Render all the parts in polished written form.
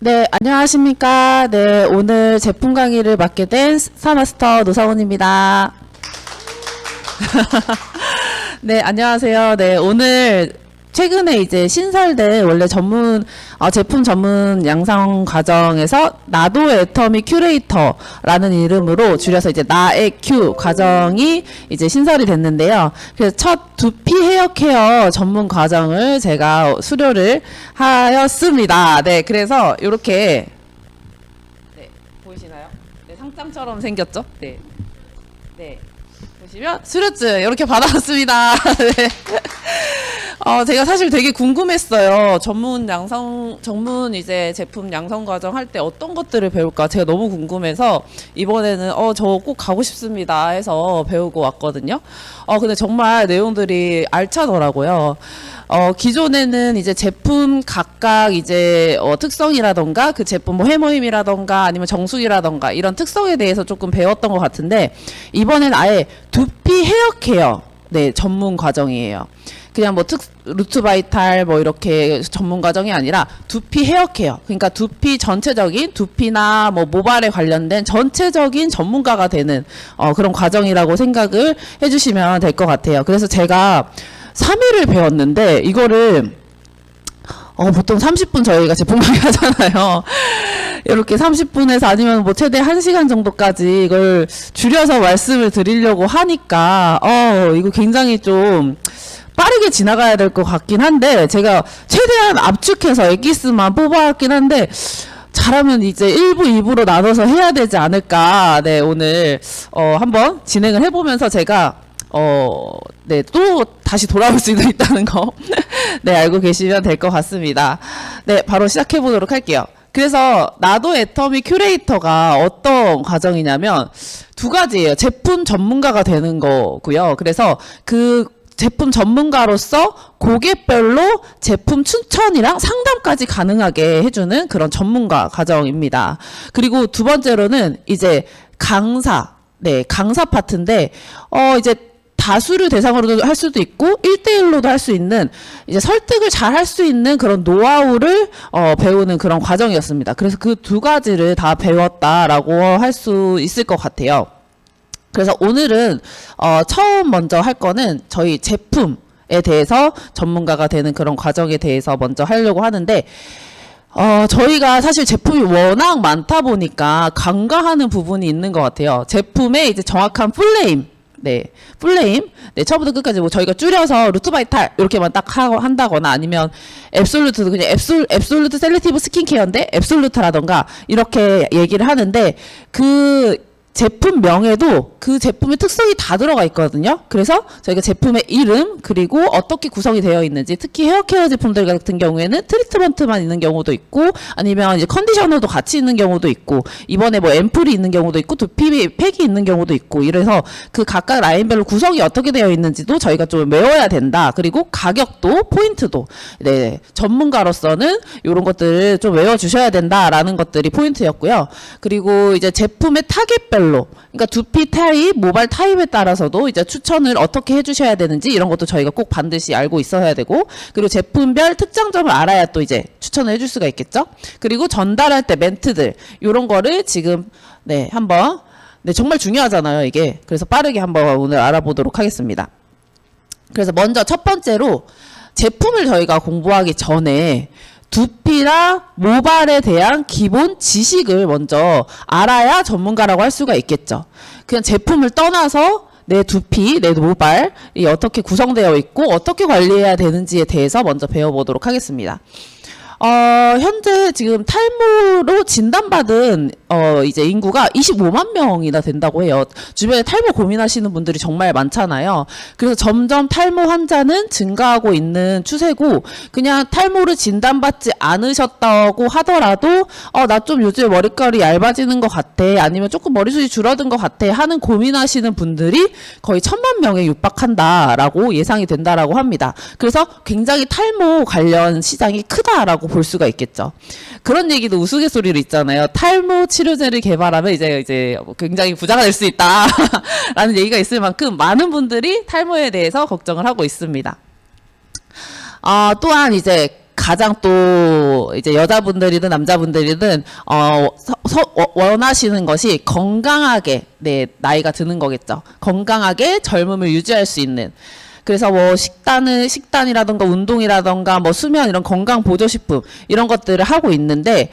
네, 안녕하십니까. 네, 오늘 제품 강의를 맡게 된 스타마스터 노사원입니다. 네, 안녕하세요. 네, 오늘 최근에 이제 신설된 원래 제품 전문 양성 과정에서 나도 애터미 큐레이터라는 이름으로 줄여서 이제 나의 큐 과정이 이제 신설이 됐는데요. 그래서 첫 두피 헤어 케어 전문 과정을 제가 수료를 하였습니다. 네, 그래서 이렇게 네, 보이시나요? 네, 상장처럼 생겼죠? 네. 네. 보시면 수료증 이렇게 받아왔습니다. 네. 제가 사실 되게 궁금했어요. 전문 이제 제품 양성 과정 할 때 어떤 것들을 배울까 제가 너무 궁금해서 이번에는 저 꼭 가고 싶습니다 해서 배우고 왔거든요. 근데 정말 내용들이 알차더라고요. 기존에는 이제 제품 각각 이제 특성이라던가 그 제품 뭐 해모임이라던가 아니면 정수기라던가 이런 특성에 대해서 조금 배웠던 것 같은데 이번엔 아예 두피 헤어 케어 네 전문 과정이에요. 그냥 뭐 루트 바이탈 뭐 이렇게 전문 과정이 아니라 두피 헤어 케어. 그러니까 두피 전체적인 두피나 뭐 모발에 관련된 전체적인 전문가가 되는 그런 과정이라고 생각을 해주시면 될 것 같아요. 그래서 제가 3일을 배웠는데 이거를 보통 30분 저희가 제품 강의 하잖아요. 이렇게 30분에서 아니면 뭐 최대 1시간 정도까지 이걸 줄여서 말씀을 드리려고 하니까 이거 굉장히 좀 빠르게 지나가야 될 것 같긴 한데 제가 최대한 압축해서 엑기스만 뽑아왔긴 한데 잘하면 이제 1부, 2부로 나눠서 해야 되지 않을까. 네, 오늘 한번 진행을 해보면서 제가 네, 또 다시 돌아올 수도 있다는 거 네, 알고 계시면 될 것 같습니다. 네, 바로 시작해 보도록 할게요. 그래서 나도 애터미 큐레이터가 어떤 과정이냐면 두 가지예요. 제품 전문가가 되는 거고요. 그래서 그 제품 전문가로서 고객별로 제품 추천이랑 상담까지 가능하게 해주는 그런 전문가 과정입니다. 그리고 두 번째로는 이제 강사 파트인데 이제 다수를 대상으로도 할 수도 있고 1대1로도 할 수 있는 이제 설득을 잘 할 수 있는 그런 노하우를 배우는 그런 과정이었습니다. 그래서 그 두 가지를 다 배웠다라고 할 수 있을 것 같아요. 그래서 오늘은 처음 먼저 할 거는 저희 제품에 대해서 전문가가 되는 그런 과정에 대해서 먼저 하려고 하는데 저희가 사실 제품이 워낙 많다 보니까 간과하는 부분이 있는 것 같아요. 제품의 이제 정확한 풀네임 풀네임. 네, 처음부터 끝까지 뭐 저희가 줄여서 루트 바이탈 이렇게만 딱 한다거나 아니면 앱솔루트도 그냥 앱솔루트 셀렉티브 스킨케어인데 앱솔루트라던가 이렇게 얘기를 하는데 그 제품명에도 그 제품의 특성이 다 들어가 있거든요. 그래서 저희가 제품의 이름 그리고 어떻게 구성이 되어 있는지 특히 헤어케어 제품들 같은 경우에는 트리트먼트만 있는 경우도 있고 아니면 이제 컨디셔너도 같이 있는 경우도 있고 이번에 뭐 앰플이 있는 경우도 있고 두피 팩이 있는 경우도 있고 이래서 그 각각 라인별로 구성이 어떻게 되어 있는지도 저희가 좀 외워야 된다. 그리고 가격도 포인트도 네 전문가로서는 이런 것들을 좀 외워주셔야 된다라는 것들이 포인트였고요. 그리고 이제 제품의 타겟별로 그러니까 두피 타입, 모발 타입에 따라서도 이제 추천을 어떻게 해주셔야 되는지 이런 것도 저희가 꼭 반드시 알고 있어야 되고 그리고 제품별 특장점을 알아야 또 이제 추천을 해줄 수가 있겠죠. 그리고 전달할 때 멘트들 이런 거를 지금 한번 정말 중요하잖아요 이게. 그래서 빠르게 한번 오늘 알아보도록 하겠습니다. 그래서 먼저 첫 번째로 제품을 저희가 공부하기 전에 두피나 모발에 대한 기본 지식을 먼저 알아야 전문가라고 할 수가 있겠죠. 그냥 제품을 떠나서 내 두피, 내 모발이 어떻게 구성되어 있고 어떻게 관리해야 되는지에 대해서 먼저 배워보도록 하겠습니다. 현재 지금 탈모로 진단받은 이제 인구가 25만 명이나 된다고 해요. 주변에 탈모 고민하시는 분들이 정말 많잖아요. 그래서 점점 탈모 환자는 증가하고 있는 추세고 그냥 탈모를 진단받지 않으셨다고 하더라도 나 좀 요즘에 머리카락이 얇아지는 것 같아 아니면 조금 머리숱이 줄어든 것 같아 하는 고민하시는 분들이 거의 1,000만 명에 육박한다라고 예상이 된다라고 합니다. 그래서 굉장히 탈모 관련 시장이 크다라고 볼 수가 있겠죠. 그런 얘기도 우스갯소리로 있잖아요. 탈모 치료제를 개발하면 이제 굉장히 부자가 될 수 있다라는 얘기가 있을 만큼 많은 분들이 탈모에 대해서 걱정을 하고 있습니다. 또한 이제 가장 또 이제 여자분들이든 남자분들이든 원하시는 것이 건강하게 네, 나이가 드는 거겠죠. 건강하게 젊음을 유지할 수 있는. 그래서 뭐 식단이라던가 운동이라던가 뭐 수면 이런 건강 보조식품 이런 것들을 하고 있는데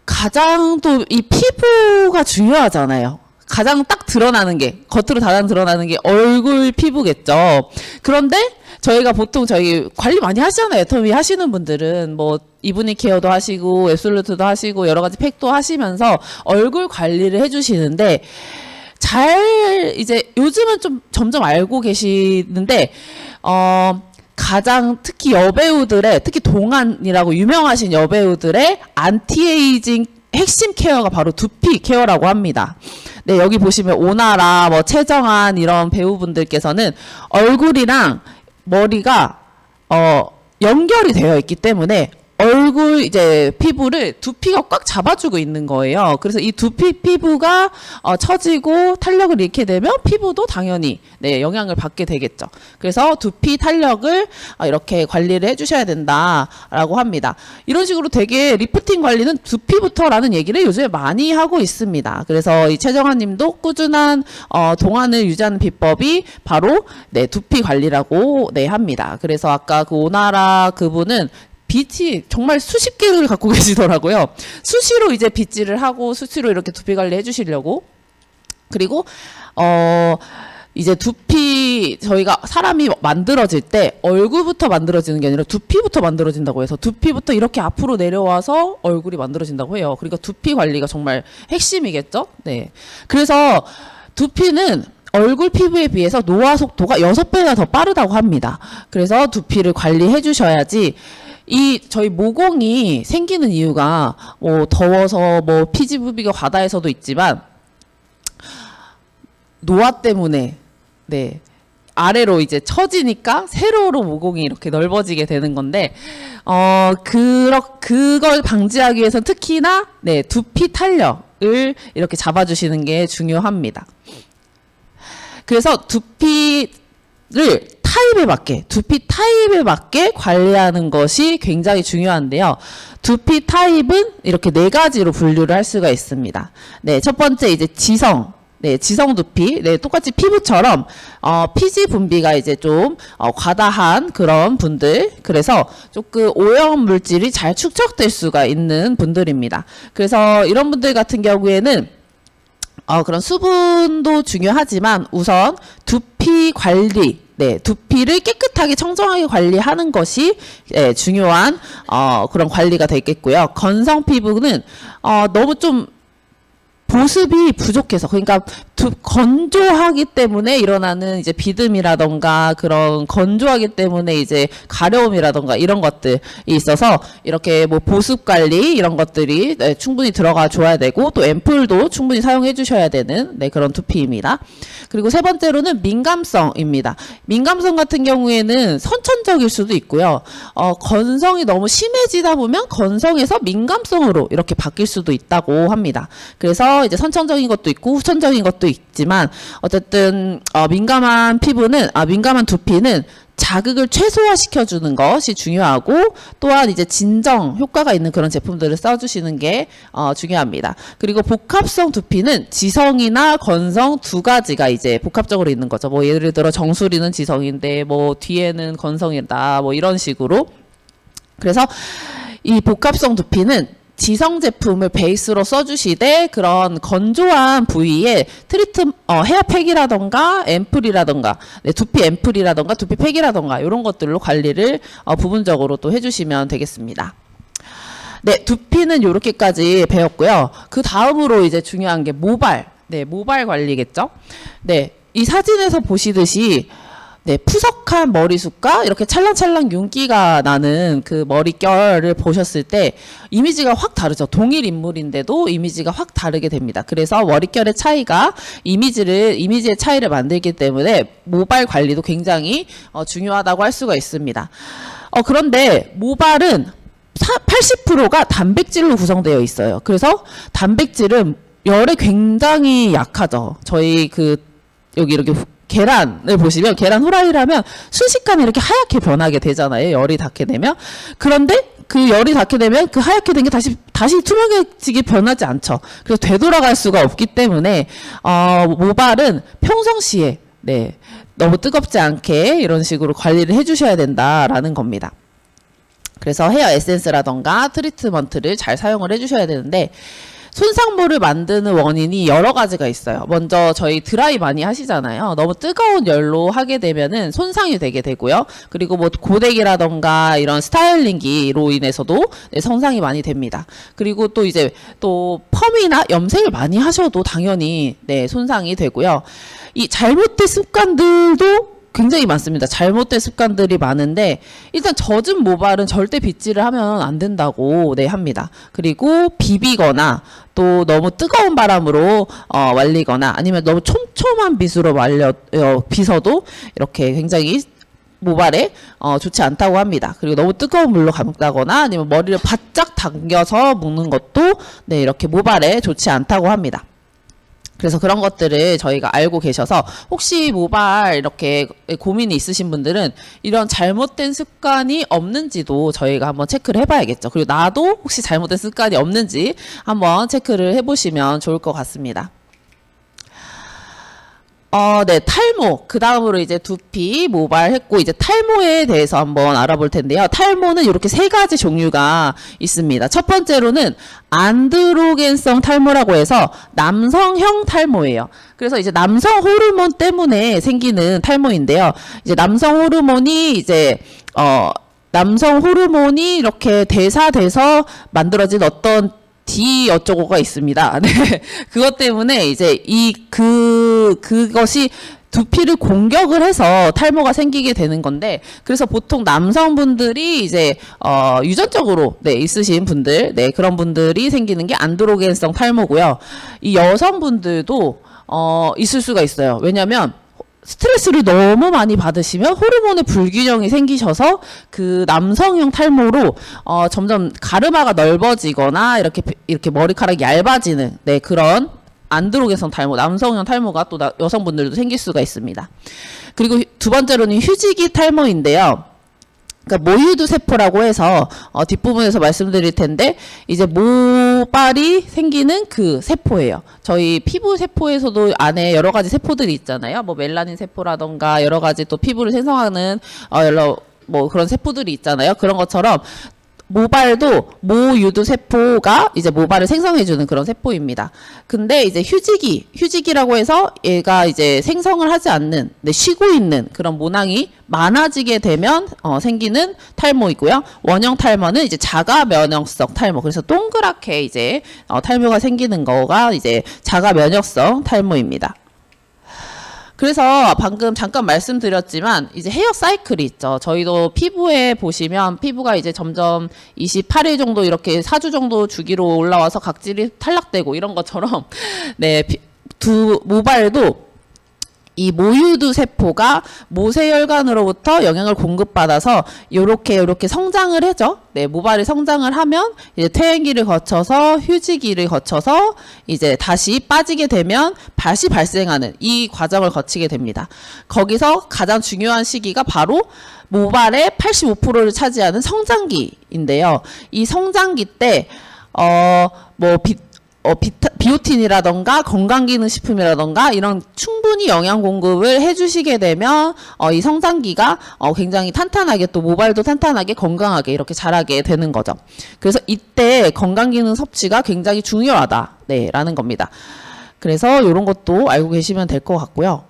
가장 또 이 피부가 중요하잖아요. 가장 딱 드러나는 게 겉으로 가장 드러나는 게 얼굴 피부겠죠. 그런데 저희가 보통 저희 관리 많이 하시잖아요. 애터미 하시는 분들은 뭐 이브닝 케어도 하시고 앱솔루트도 하시고 여러 가지 팩도 하시면서 얼굴 관리를 해주시는데 이제 요즘은 좀 점점 알고 계시는데 가장 특히 여배우들의 특히 동안이라고 유명하신 여배우들의 안티에이징 핵심 케어가 바로 두피 케어라고 합니다. 네, 여기 보시면 오나라, 뭐 최정한 이런 배우분들께서는 얼굴이랑 머리가 연결이 되어 있기 때문에 얼굴 이제 피부를 두피가 꽉 잡아주고 있는 거예요. 그래서 이 두피 피부가 처지고 탄력을 잃게 되면 피부도 당연히 네, 영향을 받게 되겠죠. 그래서 두피 탄력을 이렇게 관리를 해주셔야 된다라고 합니다. 이런 식으로 되게 리프팅 관리는 두피부터라는 얘기를 요즘에 많이 하고 있습니다. 그래서 이 최정아님도 꾸준한 동안을 유지하는 비법이 바로 네, 두피 관리라고 네, 합니다. 그래서 아까 그 오나라 그분은 빗이 정말 수십 개를 갖고 계시더라고요. 수시로 이제 빗질을 하고 수시로 이렇게 두피 관리 해주시려고. 그리고 이제 두피 저희가 사람이 만들어질 때 얼굴부터 만들어지는 게 아니라 두피부터 만들어진다고 해서 두피부터 이렇게 앞으로 내려와서 얼굴이 만들어진다고 해요. 그러니까 두피 관리가 정말 핵심이겠죠. 네. 그래서 두피는 얼굴 피부에 비해서 노화 속도가 6배나 더 빠르다고 합니다. 그래서 두피를 관리해 주셔야지 저희 모공이 생기는 이유가 뭐 더워서 뭐 피지 부비가 과다해서도 있지만 노화 때문에 네 아래로 이제 처지니까 세로로 모공이 이렇게 넓어지게 되는 건데 그걸 방지하기 위해서 특히나 네 두피 탄력을 이렇게 잡아주시는 게 중요합니다. 그래서 두피 타입에 맞게 관리하는 것이 굉장히 중요한데요. 두피 타입은 이렇게 4가지로 분류를 할 수가 있습니다. 네, 첫 번째 이제 지성 두피. 네, 똑같이 피부처럼 피지 분비가 이제 좀 과다한 그런 분들. 그래서 조금 오염 물질이 잘 축적될 수가 있는 분들입니다. 그래서 이런 분들 같은 경우에는 그런 수분도 중요하지만 우선 두피 관리, 네, 두피를 깨끗하게 청정하게 관리하는 것이 중요한 그런 관리가 되겠고요. 건성 피부는 너무 좀 보습이 부족해서 그러니까 건조하기 때문에 일어나는 이제 비듬이라던가 그런 건조하기 때문에 이제 가려움이라던가 이런 것들이 있어서 이렇게 뭐 보습 관리 이런 것들이 네, 충분히 들어가 줘야 되고 또 앰플도 충분히 사용해 주셔야 되는 네, 그런 두피입니다. 그리고 세 번째로는 민감성입니다. 민감성 같은 경우에는 선천적일 수도 있고요. 건성이 너무 심해지다 보면 건성에서 민감성으로 이렇게 바뀔 수도 있다고 합니다. 그래서 이제 선천적인 것도 있고 후천적인 것도 있지만 어쨌든 민감한 두피는 자극을 최소화시켜 주는 것이 중요하고 또한 이제 진정 효과가 있는 그런 제품들을 써주시는 게 중요합니다. 그리고 복합성 두피는 지성이나 건성 2가지가 이제 복합적으로 있는 거죠. 뭐 예를 들어 정수리는 지성인데 뭐 뒤에는 건성이다 뭐 이런 식으로. 그래서 이 복합성 두피는 지성 제품을 베이스로 써주시되 그런 건조한 부위에 헤어팩이라던가 앰플이라던가 네, 두피 앰플이라던가 두피 팩이라던가 이런 것들로 관리를 부분적으로 또 해주시면 되겠습니다. 네, 두피는 이렇게까지 배웠고요. 그 다음으로 이제 중요한 게 모발, 네, 모발 관리겠죠. 네, 이 사진에서 보시듯이 네, 푸석한 머리숱과 이렇게 찰랑찰랑 윤기가 나는 그 머릿결을 보셨을 때 이미지가 확 다르죠. 동일 인물인데도 이미지가 확 다르게 됩니다. 그래서 머릿결의 차이가 이미지의 차이를 만들기 때문에 모발 관리도 굉장히 중요하다고 할 수가 있습니다. 그런데 모발은 80%가 단백질로 구성되어 있어요. 그래서 단백질은 열에 굉장히 약하죠. 저희 여기 이렇게 계란을 보시면 계란 후라이를 하면 순식간에 이렇게 하얗게 변하게 되잖아요. 열이 닿게 되면. 그런데 그 열이 닿게 되면 그 하얗게 된 게 다시 투명해지게 변하지 않죠. 그래서 되돌아갈 수가 없기 때문에 모발은 평상시에 네, 너무 뜨겁지 않게 이런 식으로 관리를 해주셔야 된다라는 겁니다. 그래서 헤어 에센스라던가 트리트먼트를 잘 사용을 해주셔야 되는데 손상모를 만드는 원인이 여러 가지가 있어요. 먼저 저희 드라이 많이 하시잖아요. 너무 뜨거운 열로 하게 되면은 손상이 되게 되고요. 그리고 뭐 고데기라던가 이런 스타일링기로 인해서도 네, 손상이 많이 됩니다. 그리고 또 이제 또 펌이나 염색을 많이 하셔도 당연히 네, 손상이 되고요. 이 잘못된 습관들도 굉장히 많습니다. 잘못된 습관들이 많은데 일단 젖은 모발은 절대 빗질을 하면 안 된다고 네, 합니다. 그리고 비비거나 또 너무 뜨거운 바람으로 말리거나 아니면 너무 촘촘한 빗으로 빗어도 이렇게 굉장히 모발에 좋지 않다고 합니다. 그리고 너무 뜨거운 물로 감다거나 아니면 머리를 바짝 당겨서 묶는 것도 네, 이렇게 모발에 좋지 않다고 합니다. 그래서 그런 것들을 저희가 알고 계셔서 혹시 모발 이렇게 고민이 있으신 분들은 이런 잘못된 습관이 없는지도 저희가 한번 체크를 해봐야겠죠. 그리고 나도 혹시 잘못된 습관이 없는지 한번 체크를 해보시면 좋을 것 같습니다. 네, 탈모. 그 다음으로 이제 두피, 모발 했고, 이제 탈모에 대해서 한번 알아볼 텐데요. 탈모는 이렇게 세 가지 종류가 있습니다. 첫 번째로는 안드로겐성 탈모라고 해서 남성형 탈모예요. 그래서 이제 남성 호르몬 때문에 생기는 탈모인데요. 이제 남성 호르몬이 이렇게 대사돼서 만들어진 어떤 D 어쩌고가 있습니다. 네. 그것 때문에 이제 그것이 두피를 공격을 해서 탈모가 생기게 되는 건데, 그래서 보통 남성분들이 이제, 유전적으로, 네, 있으신 분들, 네, 그런 분들이 생기는 게 안드로겐성 탈모고요. 이 여성분들도, 있을 수가 있어요. 왜냐면, 스트레스를 너무 많이 받으시면 호르몬의 불균형이 생기셔서 그 남성형 탈모로 점점 가르마가 넓어지거나 이렇게 머리카락이 얇아지는 네, 그런 안드로겐성 탈모, 남성형 탈모가 또 여성분들도 생길 수가 있습니다. 그리고 두 번째로는 휴지기 탈모인데요. 그러니까 모유두 세포라고 해서 뒷부분에서 말씀드릴 텐데 이제 모발이 생기는 그 세포예요. 저희 피부 세포에서도 안에 여러 가지 세포들이 있잖아요. 뭐 멜라닌 세포라던가 여러 가지 또 피부를 생성하는 여러 뭐 그런 세포들이 있잖아요. 그런 것처럼 모발도 모유두 세포가 이제 모발을 생성해주는 그런 세포입니다. 근데 이제 휴지기라고 해서 얘가 이제 생성을 하지 않는, 네, 쉬고 있는 그런 모낭이 많아지게 되면 생기는 탈모이고요. 원형 탈모는 이제 자가 면역성 탈모. 그래서 동그랗게 이제 탈모가 생기는 거가 이제 자가 면역성 탈모입니다. 그래서 방금 잠깐 말씀드렸지만 이제 헤어 사이클이 있죠. 저희도 피부에 보시면 피부가 이제 점점 28일 정도 이렇게 4주 정도 주기로 올라와서 각질이 탈락되고 이런 것처럼 네, 모발도 이 모유두 세포가 모세혈관으로부터 영양을 공급받아서 요렇게 성장을 하죠. 네, 모발이 성장을 하면 이제 퇴행기를 거쳐서 휴지기를 거쳐서 이제 다시 빠지게 되면 다시 발생하는 이 과정을 거치게 됩니다. 거기서 가장 중요한 시기가 바로 모발의 85%를 차지하는 성장기인데요. 이 성장기 때 비오틴이라던가 건강기능식품이라던가 이런 충분히 영양 공급을 해주시게 되면 이 성장기가 굉장히 탄탄하게 또 모발도 탄탄하게 건강하게 이렇게 자라게 되는 거죠. 그래서 이때 건강기능 섭취가 굉장히 중요하다, 네, 라는 겁니다. 그래서 이런 것도 알고 계시면 될 것 같고요.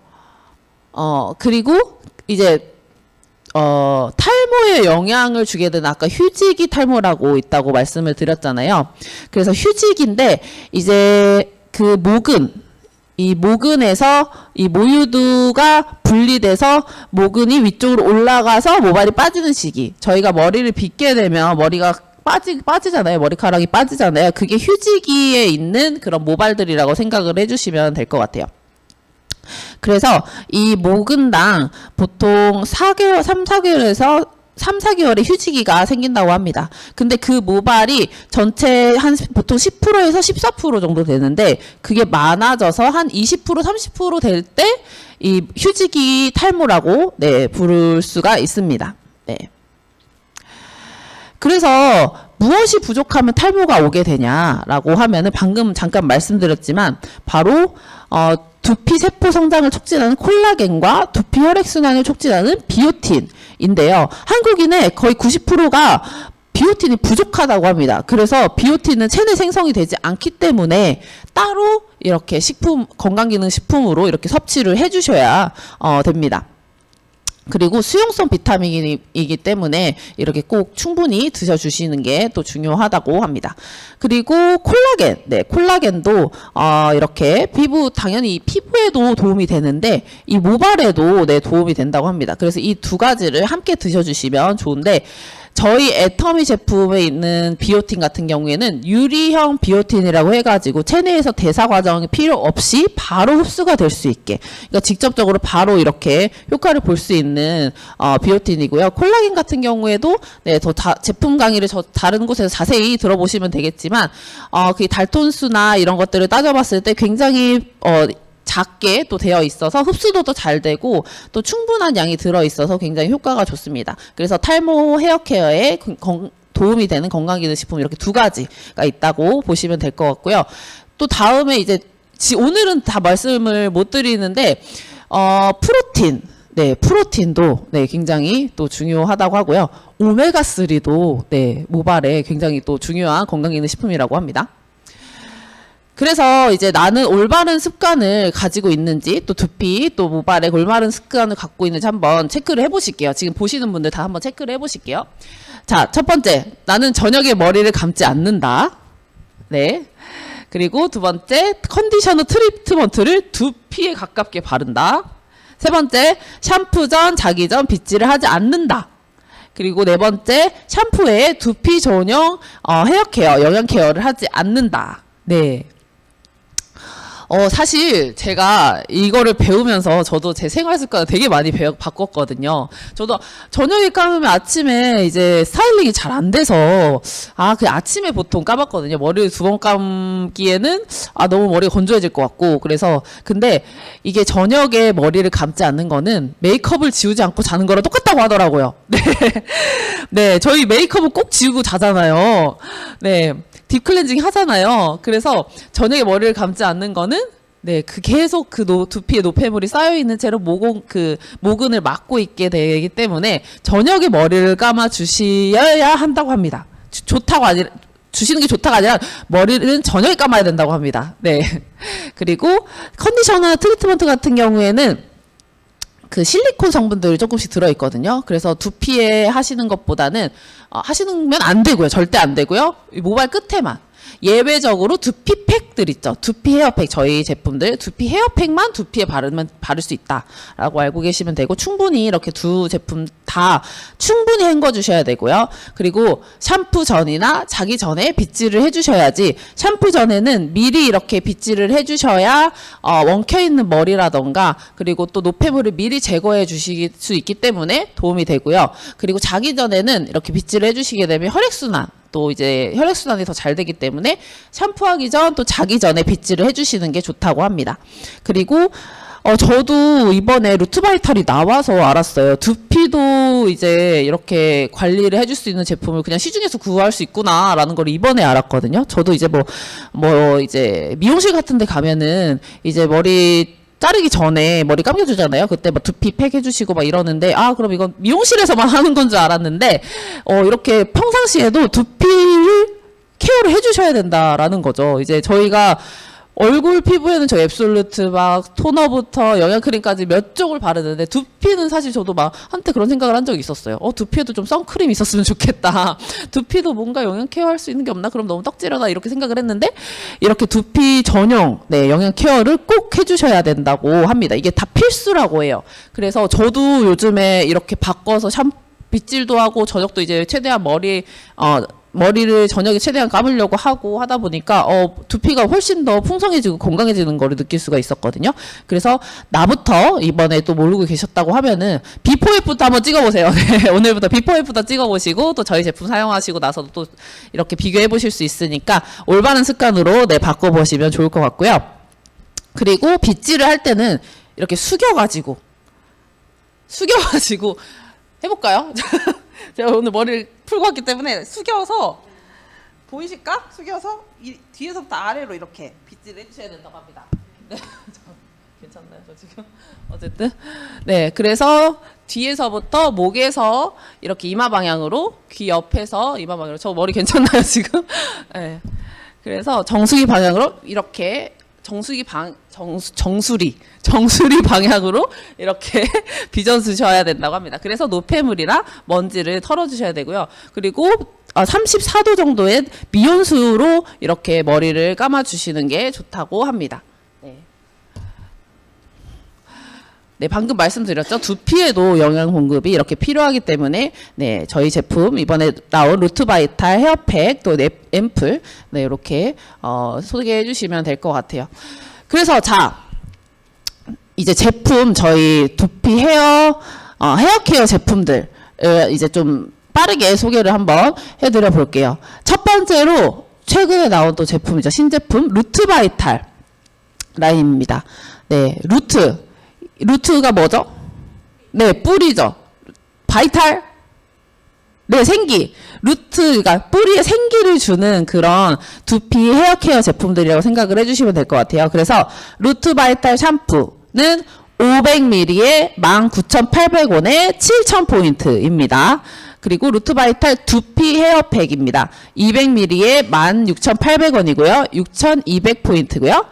그리고 이제 탈모에 영향을 주게 되는 아까 휴지기 탈모라고 있다고 말씀을 드렸잖아요. 그래서 휴지기인데 이제 그 이 모근에서 이 모유두가 분리돼서 모근이 위쪽으로 올라가서 모발이 빠지는 시기. 저희가 머리를 빗게 되면 머리가 빠지잖아요. 머리카락이 빠지잖아요. 그게 휴지기에 있는 그런 모발들이라고 생각을 해주시면 될 것 같아요. 그래서 이 모근당 보통 4개월, 3, 4개월에서 3, 4개월의 휴지기가 생긴다고 합니다. 근데 그 모발이 전체 한 보통 10%에서 14% 정도 되는데 그게 많아져서 한 20%, 30% 될 때 이 휴지기 탈모라고 네, 부를 수가 있습니다. 네. 그래서 무엇이 부족하면 탈모가 오게 되냐라고 하면은 방금 잠깐 말씀드렸지만 바로 두피 세포 성장을 촉진하는 콜라겐과 두피 혈액순환을 촉진하는 비오틴인데요. 한국인의 거의 90%가 비오틴이 부족하다고 합니다. 그래서 비오틴은 체내 생성이 되지 않기 때문에 따로 이렇게 식품, 건강기능식품으로 이렇게 섭취를 해주셔야 됩니다. 그리고 수용성 비타민이기 때문에 이렇게 꼭 충분히 드셔주시는 게 또 중요하다고 합니다. 그리고 콜라겐, 네, 콜라겐도 이렇게 당연히 피부에도 도움이 되는데 이 모발에도 네, 도움이 된다고 합니다. 그래서 이 두 가지를 함께 드셔주시면 좋은데 저희 애터미 제품에 있는 비오틴 같은 경우에는 유리형 비오틴이라고 해가지고 체내에서 대사 과정이 필요 없이 바로 흡수가 될 수 있게, 그러니까 직접적으로 바로 이렇게 효과를 볼 수 있는 비오틴이고요. 콜라겐 같은 경우에도 네, 제품 강의를 다른 곳에서 자세히 들어보시면 되겠지만 그 달톤수나 이런 것들을 따져봤을 때 굉장히 작게 또 되어 있어서 흡수도도 잘 되고 또 충분한 양이 들어 있어서 굉장히 효과가 좋습니다. 그래서 탈모 헤어 케어에 도움이 되는 건강기능식품 이렇게 두 가지가 있다고 보시면 될 것 같고요. 또 다음에 이제 오늘은 다 말씀을 못 드리는데 프로틴, 네, 프로틴도 네, 굉장히 또 중요하다고 하고요. 오메가3도 네, 모발에 굉장히 또 중요한 건강기능식품이라고 합니다. 그래서 이제 나는 올바른 습관을 가지고 있는지 또 두피 또 모발에 올바른 습관을 갖고 있는지 한번 체크를 해보실게요. 지금 보시는 분들 다 한번 체크를 해보실게요. 자, 첫 번째, 나는 저녁에 머리를 감지 않는다. 네. 그리고 두 번째, 컨디셔너 트리트먼트를 두피에 가깝게 바른다. 세 번째, 샴푸 전, 자기 전 빗질을 하지 않는다. 그리고 네 번째, 샴푸에 두피 전용 헤어 케어, 영양 케어를 하지 않는다. 네. 사실 제가 이거를 배우면서 저도 제 생활 습관을 되게 많이 바꿨거든요. 저도 저녁에 감으면 아침에 이제 스타일링이 잘 안 돼서 그 아침에 보통 감았거든요. 머리를 2번 감기에는 너무 머리가 건조해질 것 같고, 그래서 근데 이게 저녁에 머리를 감지 않는 거는 메이크업을 지우지 않고 자는 거랑 똑같다고 하더라고요. 네. 네, 저희 메이크업은 꼭 지우고 자잖아요. 네. 딥클렌징 하잖아요. 그래서 저녁에 머리를 감지 않는 거는 네, 계속 두피에 노폐물이 쌓여 있는 채로 모근을 막고 있게 되기 때문에 저녁에 머리를 감아 주셔야 한다고 합니다. 주시는 게 좋다가 아니라 머리는 저녁에 감아야 된다고 합니다. 네. 그리고 컨디셔너 트리트먼트 같은 경우에는 그 실리콘 성분들이 조금씩 들어있거든요. 그래서 두피에 하시는 것보다는 하시면 안 되고요. 절대 안 되고요. 모발 끝에만. 예외적으로 두피팩들 있죠. 두피 헤어팩, 저희 제품들 두피 헤어팩만 두피에 바를 수 있다라고 알고 계시면 되고, 충분히 이렇게 두 제품 다 충분히 헹궈 주셔야 되고요. 그리고 샴푸 전이나 자기 전에 빗질을 해주셔야지, 샴푸 전에는 미리 이렇게 빗질을 해주셔야 엉켜 있는 머리라던가 그리고 또 노폐물을 미리 제거해 주실 수 있기 때문에 도움이 되고요. 그리고 자기 전에는 이렇게 빗질을 해주시게 되면 혈액순환, 또 이제 혈액순환이 더 잘 되기 때문에 샴푸하기 전 또 자기 전에 빗질을 해주시는 게 좋다고 합니다. 그리고 저도 이번에 루트바이탈이 나와서 알았어요. 두피도 이제 이렇게 관리를 해줄 수 있는 제품을 그냥 시중에서 구할 수 있구나라는 걸 이번에 알았거든요. 저도 이제 이제 미용실 같은 데 가면은 이제 머리 자르기 전에 머리 감겨주잖아요. 그때 두피 팩 해주시고 이러는데, 그럼 이건 미용실에서만 하는 건 줄 알았는데, 이렇게 평상시에도 두피를 케어를 해주셔야 된다라는 거죠. 이제 저희가 얼굴 피부에는 저 앱솔루트 토너부터 영양크림까지 몇 쪽을 바르는데, 두피는 사실 저도 한때 그런 생각을 한 적이 있었어요. 두피에도 좀 선크림 있었으면 좋겠다. 두피도 뭔가 영양 케어할 수 있는 게 없나? 그럼 너무 떡지르다 이렇게 생각을 했는데, 이렇게 두피 전용 네, 영양 케어를 꼭 해주셔야 된다고 합니다. 이게 다 필수라고 해요. 그래서 저도 요즘에 이렇게 바꿔서 빗질도 하고 저녁도 이제 최대한 머리 머리를 저녁에 최대한 감으려고 하고 하다 보니까 두피가 훨씬 더 풍성해지고 건강해지는 거를 느낄 수가 있었거든요. 그래서 나부터 이번에 또 모르고 계셨다고 하면은 비포 애프터 한번 찍어보세요. 네, 오늘부터 비포 애프터 찍어보시고 또 저희 제품 사용하시고 나서도 또 이렇게 비교해 보실 수 있으니까 올바른 습관으로 네, 바꿔보시면 좋을 것 같고요. 그리고 빗질을 할 때는 이렇게 숙여가지고 해볼까요? 제가 오늘 머리를 풀고 왔기 때문에 숙여서 보이실까? 숙여서 이 뒤에서부터 아래로 이렇게 빗질을 해주셔야 된다고 합니다. 네, 괜찮나요? 저 지금 어쨌든 네, 그래서 뒤에서부터 목에서 이렇게 이마 방향으로 귀 옆에서 이마 방향으로 저 머리 괜찮나요 지금? 네, 그래서 정수리 방향으로 이렇게 정수리 방향으로 이렇게 빗어 주셔야 된다고 합니다. 그래서 노폐물이나 먼지를 털어 주셔야 되고요. 그리고 34도 정도의 미온수로 이렇게 머리를 감아 주시는 게 좋다고 합니다. 네, 방금 말씀드렸죠. 두피에도 영양 공급이 이렇게 필요하기 때문에 네, 저희 제품 이번에 나온 루트바이탈 헤어팩 또 앰플 네, 이렇게 소개해 주시면 될 것 같아요. 그래서 자, 이제 제품 저희 두피 헤어 케어 제품들 이제 좀 빠르게 소개를 한번 해드려 볼게요. 첫 번째로 최근에 나온 또 제품이죠. 신제품 루트바이탈 라인입니다. 네, 루트가 뭐죠? 네, 뿌리죠. 바이탈? 네, 생기. 루트가 뿌리에 생기를 주는 그런 두피 헤어케어 제품들이라고 생각을 해주시면 될 것 같아요. 그래서 루트 바이탈 샴푸는 500ml에 19,800원에 7,000포인트입니다. 그리고 루트 바이탈 두피 헤어팩입니다. 200ml에 16,800원이고요. 6,200포인트고요.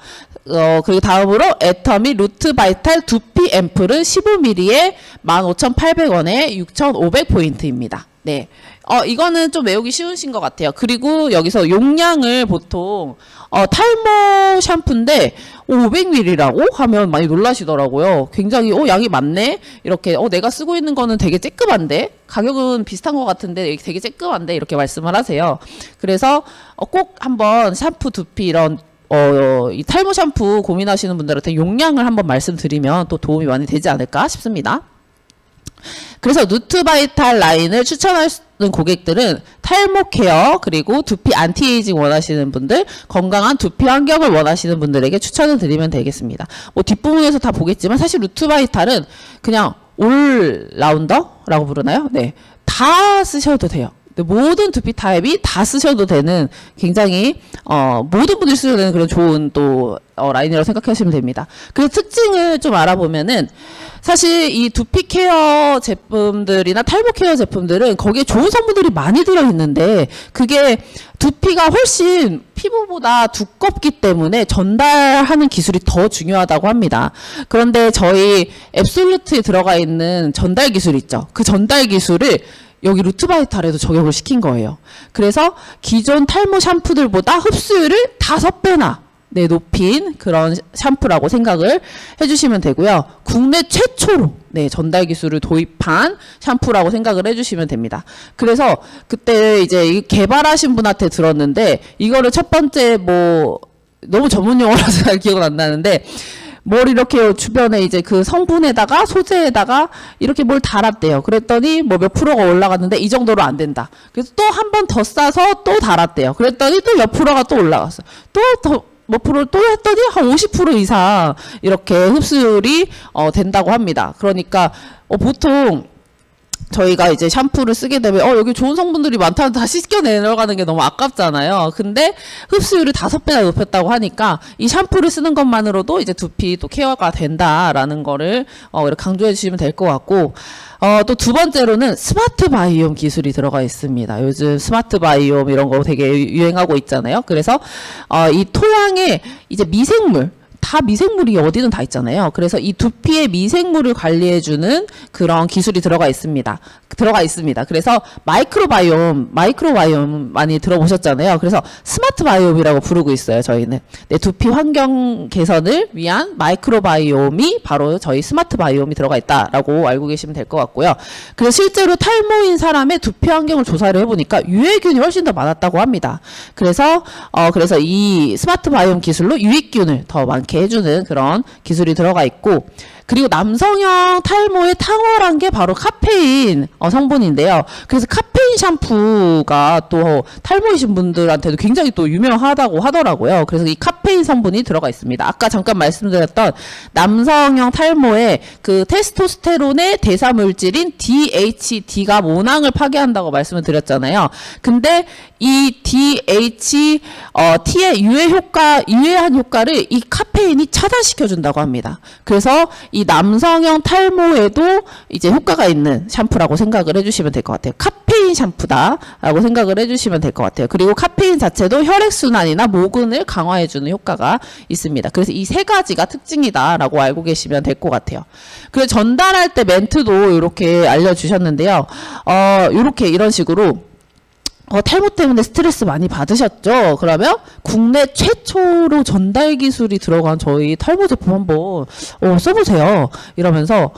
그리고 다음으로 애터미 루트 바이탈 두피 앰플은 15ml에 15,800원에 6,500포인트입니다. 네. 이거는 좀 외우기 쉬우신 것 같아요. 그리고 여기서 용량을 보통, 탈모 샴푸인데, 500ml라고 하면 많이 놀라시더라고요. 굉장히, 양이 많네? 이렇게, 내가 쓰고 있는 거는 되게 쬐끔한데? 가격은 비슷한 것 같은데 되게 쬐끔한데? 이렇게 말씀을 하세요. 그래서, 꼭 한번 샴푸, 두피 이런, 이 탈모 샴푸 고민하시는 분들한테 용량을 한번 말씀드리면 또 도움이 많이 되지 않을까 싶습니다. 그래서 누트바이탈 라인을 추천하는 고객들은 탈모 케어 그리고 두피 안티에이징 원하시는 분들, 건강한 두피 환경을 원하시는 분들에게 추천을 드리면 되겠습니다. 뒷부분에서 다 보겠지만 사실 누트바이탈은 그냥 올라운더라고 부르나요? 네, 다 쓰셔도 돼요. 모든 두피 타입이 다 쓰셔도 되는 굉장히 모든 분들이 쓰셔도 되는 그런 좋은 또 라인이라고 생각하시면 됩니다. 그 특징을 좀 알아보면은 사실 이 두피 케어 제품들이나 탈모 케어 제품들은 거기에 좋은 성분들이 많이 들어있는데 그게 두피가 훨씬 피부보다 두껍기 때문에 전달하는 기술이 더 중요하다고 합니다. 그런데 저희 앱솔루트에 들어가 있는 전달 기술 있죠. 그 전달 기술을 여기 루트바이탈에도 적용을 시킨 거예요. 그래서 기존 탈모 샴푸들보다 흡수율을 5배나 높인 그런 샴푸라고 생각을 해주시면 되고요. 국내 최초로 전달 기술을 도입한 샴푸라고 생각을 해주시면 됩니다. 그래서 그때 이제 개발하신 분한테 들었는데 이거를 첫 번째 너무 전문 용어라서 잘 기억은 안 나는데 뭘 이렇게 주변에 이제 그 성분에다가 소재에다가 이렇게 뭘 달았대요. 그랬더니 몇 프로가 올라갔는데 이 정도로 안 된다. 그래서 또 한 번 더 싸서 또 달았대요. 그랬더니 또 몇 프로가 또 올라갔어. 또 더 몇 프로 또 했더니 한 50% 이상 이렇게 흡수율이 된다고 합니다. 그러니까 보통 저희가 이제 샴푸를 쓰게 되면 여기 좋은 성분들이 많다는데 다 씻겨 내려가는 게 너무 아깝잖아요. 근데 흡수율을 5배나 높였다고 하니까 이 샴푸를 쓰는 것만으로도 이제 두피 또 케어가 된다라는 거를 이렇게 강조해 주시면 될 것 같고 또 두 번째로는 스마트 바이옴 기술이 들어가 있습니다. 요즘 스마트 바이옴 이런 거 되게 유행하고 있잖아요. 그래서 이 토양에 이제 미생물 다 미생물이 어디든 다 있잖아요. 그래서 이 두피의 미생물을 관리해주는 그런 기술이 들어가 있습니다. 그래서 마이크로바이옴 많이 들어보셨잖아요. 그래서 스마트 바이옴이라고 부르고 있어요. 저희는 네, 두피 환경 개선을 위한 마이크로바이옴이 바로 저희 스마트 바이옴이 들어가 있다라고 알고 계시면 될 것 같고요. 그래서 실제로 탈모인 사람의 두피 환경을 조사를 해보니까 유해균이 훨씬 더 많았다고 합니다. 그래서 이 스마트 바이옴 기술로 유익균을 더 많게 해주는 그런 기술이 들어가 있고, 그리고 남성형 탈모에 탁월한 게 바로 카페인 성분인데요. 그래서 카페인 샴푸가 또 탈모이신 분들한테도 굉장히 또 유명하다고 하더라고요. 그래서 이 카페인 성분이 들어가 있습니다. 아까 잠깐 말씀드렸던 남성형 탈모에 그 테스토스테론의 대사 물질인 DHT가 모낭을 파괴한다고 말씀을 드렸잖아요. 근데 이 DHT의 유해한 효과를 이 카페인이 차단시켜 준다고 합니다. 그래서 이 남성형 탈모에도 이제 효과가 있는 샴푸라고 생각을 해주시면 될 것 같아요. 카페인 샴푸다라고 생각을 해주시면 될 것 같아요. 그리고 카페인 자체도 혈액순환이나 모근을 강화해주는 효과가 있습니다. 그래서 이 세 가지가 특징이다라고 알고 계시면 될 것 같아요. 그래서 전달할 때 멘트도 이렇게 알려주셨는데요. 이런 식으로 탈모 때문에 스트레스 많이 받으셨죠? 그러면 국내 최초로 전달 기술이 들어간 저희 탈모 제품 한번 써보세요. 이러면서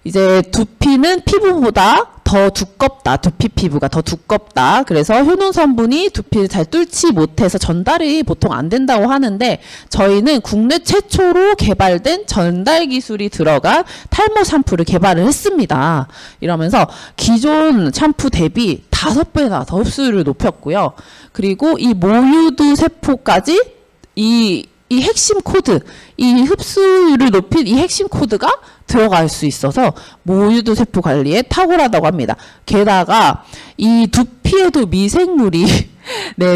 이제 두피는 피부보다 더 두껍다. 두피 피부가 더 두껍다. 그래서 효능 성분이 두피를 잘 뚫지 못해서 전달이 보통 안 된다고 하는데, 저희는 국내 최초로 개발된 전달 기술이 들어간 탈모 샴푸를 개발을 했습니다. 이러면서 기존 샴푸 대비 5배나 더 흡수율을 높였고요. 그리고 이 모유두 세포까지 이 핵심 코드, 이 흡수율을 높인 이 핵심 코드가 들어갈 수 있어서 모유두 세포 관리에 탁월하다고 합니다. 게다가 이 두피에도 미생물이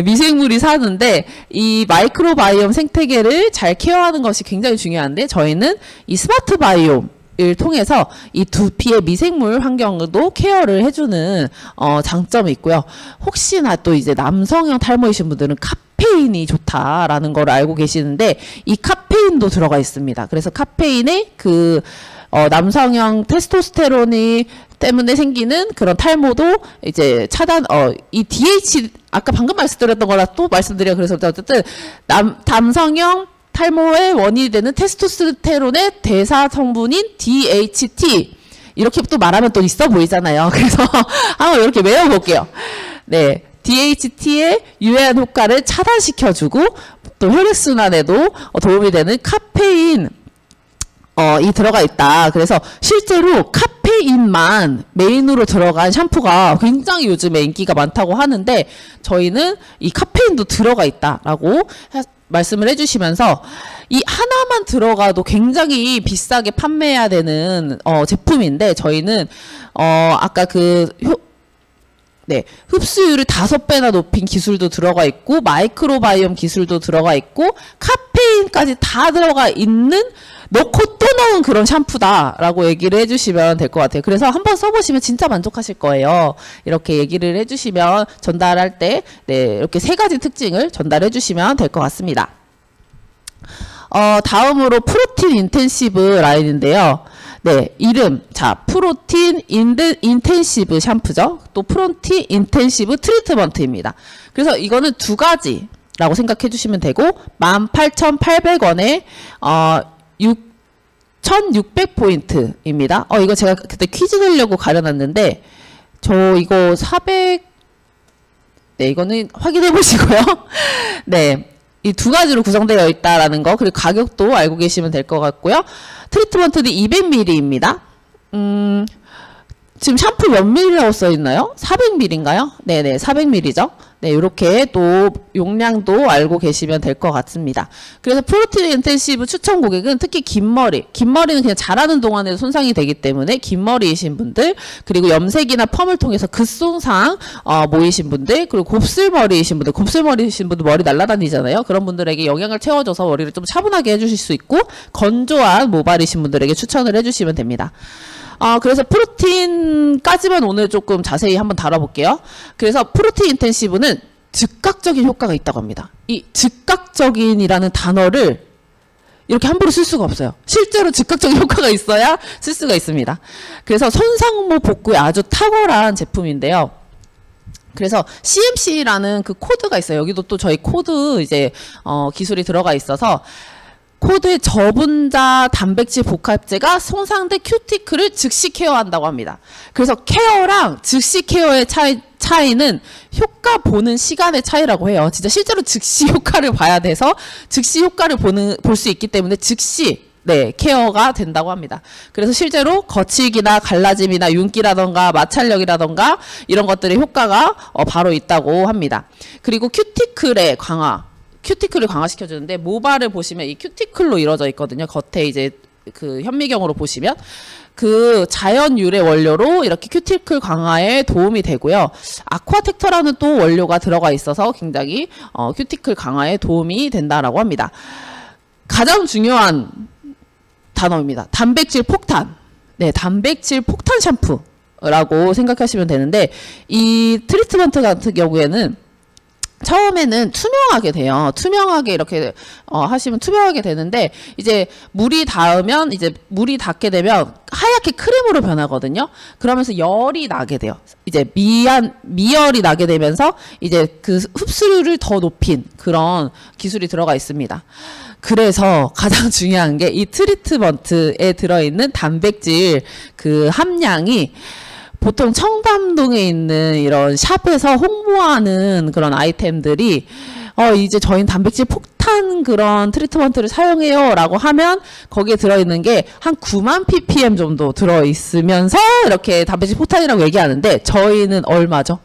미생물이 사는데, 이 마이크로바이옴 생태계를 잘 케어하는 것이 굉장히 중요한데, 저희는 이 스마트 바이옴 을 통해서 이 두피의 미생물 환경도 케어를 해주는 장점이 있고요. 혹시나 또 이제 남성형 탈모이신 분들은 카페인이 좋다라는 걸 알고 계시는데, 이 카페인도 들어가 있습니다. 그래서 카페인의 남성형 테스토스테론이 때문에 생기는 그런 탈모도 이제 차단, 이 아까 방금 말씀드렸던 거라 또 말씀드려요. 그래서 어쨌든 남성형 탈모의 원인이 되는 테스토스테론의 대사 성분인 DHT, 이렇게 또 말하면 또 있어 보이잖아요. 그래서 한번 이렇게 외워볼게요. 네, DHT의 유해한 효과를 차단시켜주고 또 혈액순환에도 도움이 되는 카페인 이 들어가 있다. 그래서 실제로 카페인만 메인으로 들어간 샴푸가 굉장히 요즘에 인기가 많다고 하는데, 저희는 이 카페인도 들어가 있다라고 말씀을 해주시면서, 이 하나만 들어가도 굉장히 비싸게 판매해야 되는 제품인데, 저희는 아까 흡수율을 5배나 높인 기술도 들어가 있고, 마이크로바이옴 기술도 들어가 있고, 카페인까지 다 들어가 있는, 넣고 또 넣은 그런 샴푸다라고 얘기를 해주시면 될 것 같아요. 그래서 한번 써보시면 진짜 만족하실 거예요. 이렇게 얘기를 해주시면, 전달할 때 이렇게 3가지 특징을 전달해 주시면 될 것 같습니다. 다음으로 프로틴 인텐시브 라인인데요. 이름, 프로틴 인텐시브 샴푸죠. 또 프로틴 인텐시브 트리트먼트입니다. 그래서 이거는 2가지라고 생각해 주시면 되고, 18,800원에 6,600포인트입니다. 이거 제가 그때 퀴즈 내려고 가려놨는데, 저 이거 400, 이거는 확인해 보시고요. 이 2가지로 구성되어 있다라는 거, 그리고 가격도 알고 계시면 될 것 같고요. 트리트먼트는 200ml입니다. 지금 샴푸 몇 ml라고 써있나요? 400ml인가요? 네네, 400ml죠. 이렇게 또 용량도 알고 계시면 될 것 같습니다. 그래서 프로틴 인텐시브 추천 고객은 특히 긴머리는 그냥 자라는 동안에도 손상이 되기 때문에, 긴머리이신 분들, 그리고 염색이나 펌을 통해서 급손상 모이신 분들, 그리고 곱슬머리이신 분들 머리 날라다니잖아요. 그런 분들에게 영양을 채워줘서 머리를 좀 차분하게 해주실 수 있고, 건조한 모발이신 분들에게 추천을 해주시면 됩니다. 그래서 프로틴까지만 오늘 조금 자세히 한번 다뤄볼게요. 그래서 프로틴 인텐시브는 즉각적인 효과가 있다고 합니다. 이 즉각적인이라는 단어를 이렇게 함부로 쓸 수가 없어요. 실제로 즉각적인 효과가 있어야 쓸 수가 있습니다. 그래서 손상모 복구에 아주 탁월한 제품인데요. 그래서 CMC라는 그 코드가 있어요. 여기도 또 저희 코드 이제 기술이 들어가 있어서 코드의 저분자 단백질 복합제가 손상된 큐티클을 즉시 케어한다고 합니다. 그래서 케어랑 즉시 케어의 차이는 효과 보는 시간의 차이라고 해요. 진짜 실제로 즉시 효과를 봐야 돼서 즉시 효과를 볼 수 있기 때문에 즉시 케어가 된다고 합니다. 그래서 실제로 거칠기나 갈라짐이나 윤기라던가 마찰력이라던가 이런 것들의 효과가 바로 있다고 합니다. 그리고 큐티클의 큐티클을 강화시켜주는데 모발을 보시면 이 큐티클로 이루어져 있거든요. 겉에 이제 그 현미경으로 보시면 그 자연 유래 원료로 이렇게 큐티클 강화에 도움이 되고요. 아쿠아텍터라는 또 원료가 들어가 있어서 굉장히 큐티클 강화에 도움이 된다라고 합니다. 가장 중요한 단어입니다. 단백질 폭탄. 네, 단백질 폭탄 샴푸라고 생각하시면 되는데 이 트리트먼트 같은 경우에는 처음에는 투명하게 돼요. 투명하게 이렇게 하시면 투명하게 되는데 이제 물이 닿게 되면 하얗게 크림으로 변하거든요. 그러면서 열이 나게 돼요. 이제 미열이 나게 되면서 이제 그 흡수율을 더 높인 그런 기술이 들어가 있습니다. 그래서 가장 중요한 게 이 트리트먼트에 들어있는 단백질 그 함량이 보통 청담동에 있는 이런 샵에서 홍보하는 그런 아이템들이 이제 저희는 단백질 폭탄 그런 트리트먼트를 사용해요 라고 하면 거기에 들어있는 게 한 9만 ppm 정도 들어있으면서 이렇게 단백질 폭탄이라고 얘기하는데 저희는 얼마죠?